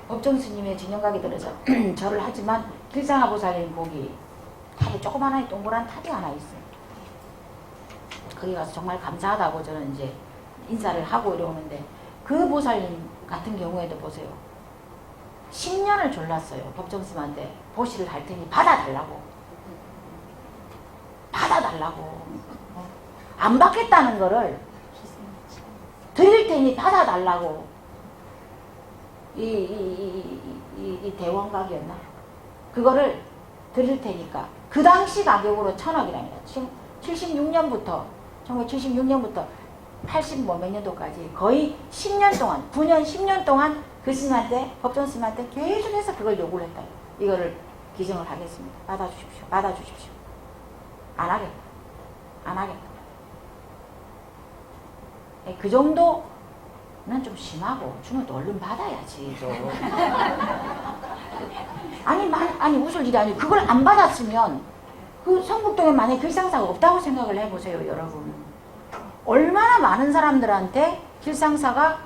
법정 스님의 진영각이 들어서 절을 하지만 길상화 보살님 거기 탑에 조그마한 동그란 탑이 하나 있어요. 거기 가서 정말 감사하다고 저는 이제 인사를 하고 이러는데 그 보살님 같은 경우에도 보세요. 10년을 졸랐어요. 법정스님한테 보시를 할 테니 받아달라고. 안 받겠다는 거를 드릴 테니 받아달라고. 이 대원각이었나? 그거를 드릴 테니까 그 당시 가격으로 1000억이랍니다. 1976년부터 80 몇 년도까지 거의 10년 동안 9년 10년 동안 그 스님한테 법정 스님한테 계속해서 그걸 요구를 했다. 이거를 기증을 하겠습니다. 받아주십시오. 안 하겠다. 그 정도는 좀 심하고 주면 또 얼른 받아야지 좀. 아니 웃을 일이 아니고 그걸 안 받았으면 그 성북동에 만약에 길상사가 없다고 생각을 해보세요 여러분. 얼마나 많은 사람들한테 길상사가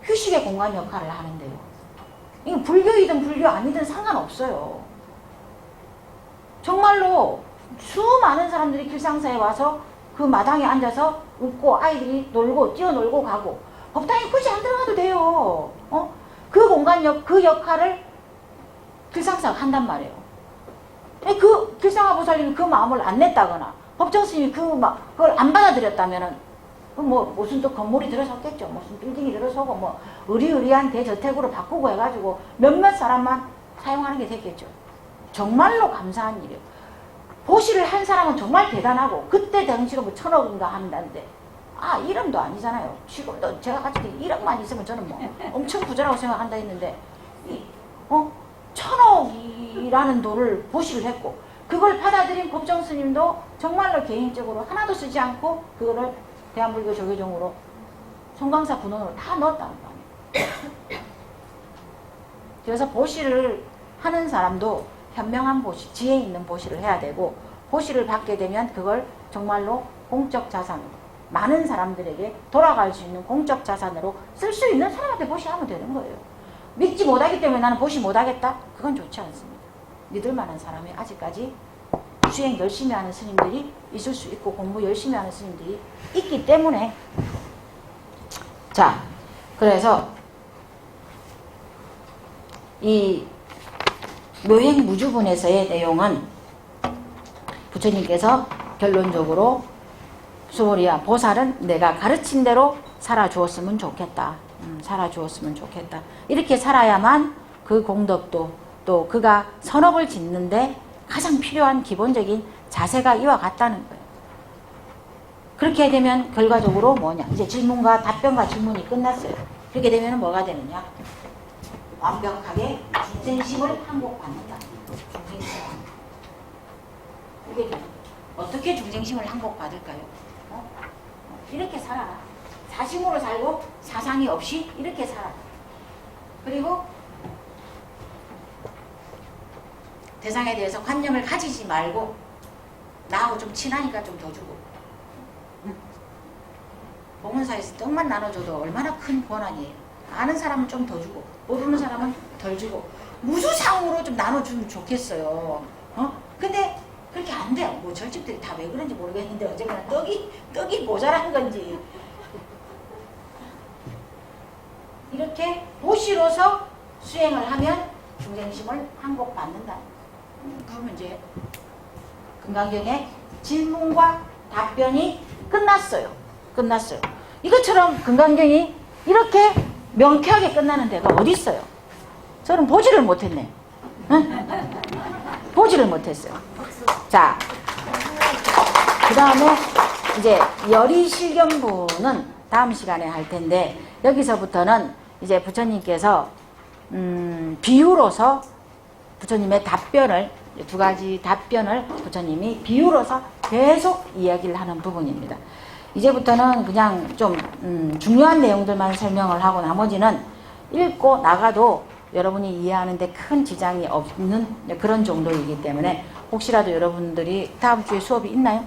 휴식의 공간 역할을 하는데요. 이거 불교이든 불교 아니든 상관없어요. 정말로 수많은 사람들이 길상사에 와서 그 마당에 앉아서 웃고 아이들이 놀고 뛰어놀고 가고 법당에 굳이 안 들어가도 돼요. 그 공간 그 역할을 길상사가 한단 말이에요. 그 길상화 보살님이 그 마음을 안 냈다거나 법정 스님이 그걸 안 받아들였다면은 뭐 무슨 또 건물이 들어섰겠죠. 무슨 빌딩이 들어서고 뭐 의리의리한 대저택으로 바꾸고 해가지고 몇몇 사람만 사용하는 게 됐겠죠. 정말로 감사한 일이에요. 보시를 한 사람은 정말 대단하고 그때 당시로 뭐 1,000억인가 한다는데 이름도 아니잖아요. 지금도 제가 가질 때 1억만 있으면 저는 뭐 엄청 부자라고 생각한다 했는데 1,000억이라는 돈을 보시를 했고 그걸 받아들인 법정 스님도 정말로 개인적으로 하나도 쓰지 않고 그거를 대한불교 조계종으로 송강사 군원으로 다 넣었다는 거 아니에요. 그래서 보시를 하는 사람도 현명한 보시, 지혜 있는 보시를 해야 되고 보시를 받게 되면 그걸 정말로 공적 자산으로 많은 사람들에게 돌아갈 수 있는 공적 자산으로 쓸 수 있는 사람한테 보시하면 되는 거예요. 믿지 못하기 때문에 나는 보시 못하겠다? 그건 좋지 않습니다. 믿을 만한 사람이 아직까지 수행 열심히 하는 스님들이 있을 수 있고 공부 열심히 하는 스님들이 있기 때문에 자 그래서 이 묘행무주분에서의 내용은 부처님께서 결론적으로 수호리야 보살은 내가 가르친 대로 살아주었으면 좋겠다. 살아주었으면 좋겠다. 이렇게 살아야만 그 공덕도 또 그가 선업을 짓는데 가장 필요한 기본적인 자세가 이와 같다는 거예요. 그렇게 되면 결과적으로 뭐냐? 이제 질문과 답변과 질문이 끝났어요. 그렇게 되면 뭐가 되느냐? 완벽하게 중생심을 항복받는다. 중생심. 이게 어떻게 중생심을 항복받을까요? 이렇게 살아라. 사심으로 살고 사상이 없이 이렇게 살아라. 그리고 대상에 대해서 관념을 가지지 말고 나하고 좀 친하니까 좀 더 주고 봉헌사에서 떡만 나눠줘도 얼마나 큰 권한이에요. 아는 사람은 좀 더 주고 모르는 사람은 덜 주고 무수상으로 좀 나눠주면 좋겠어요. 근데 그렇게 안 돼요. 뭐 절집들이 다 왜 그런지 모르겠는데 어쨌거나 떡이 모자란 건지 이렇게 보시로서 수행을 하면 중생심을 항복받는다. 그러면 이제 금강경의 질문과 답변이 끝났어요. 이것처럼 금강경이 이렇게 명쾌하게 끝나는 데가 어디 있어요? 저는 보지를 못했네. 응? 보지를 못했어요. 자, 그 다음에 이제 열의실견부는 다음 시간에 할 텐데 여기서부터는 이제 부처님께서 비유로서 부처님의 답변을 두 가지 답변을 부처님이 비유로서 계속 이야기를 하는 부분입니다. 이제부터는 그냥 좀 중요한 내용들만 설명을 하고 나머지는 읽고 나가도 여러분이 이해하는데 큰 지장이 없는 그런 정도이기 때문에 혹시라도 여러분들이 다음 주에 수업이 있나요?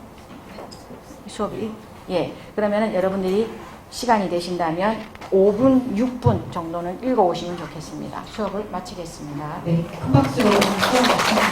수업이? 예. 그러면은 여러분들이 시간이 되신다면 5분, 6분 정도는 읽어오시면 좋겠습니다. 수업을 마치겠습니다. 네, 큰 박수로 수업 마칩니다.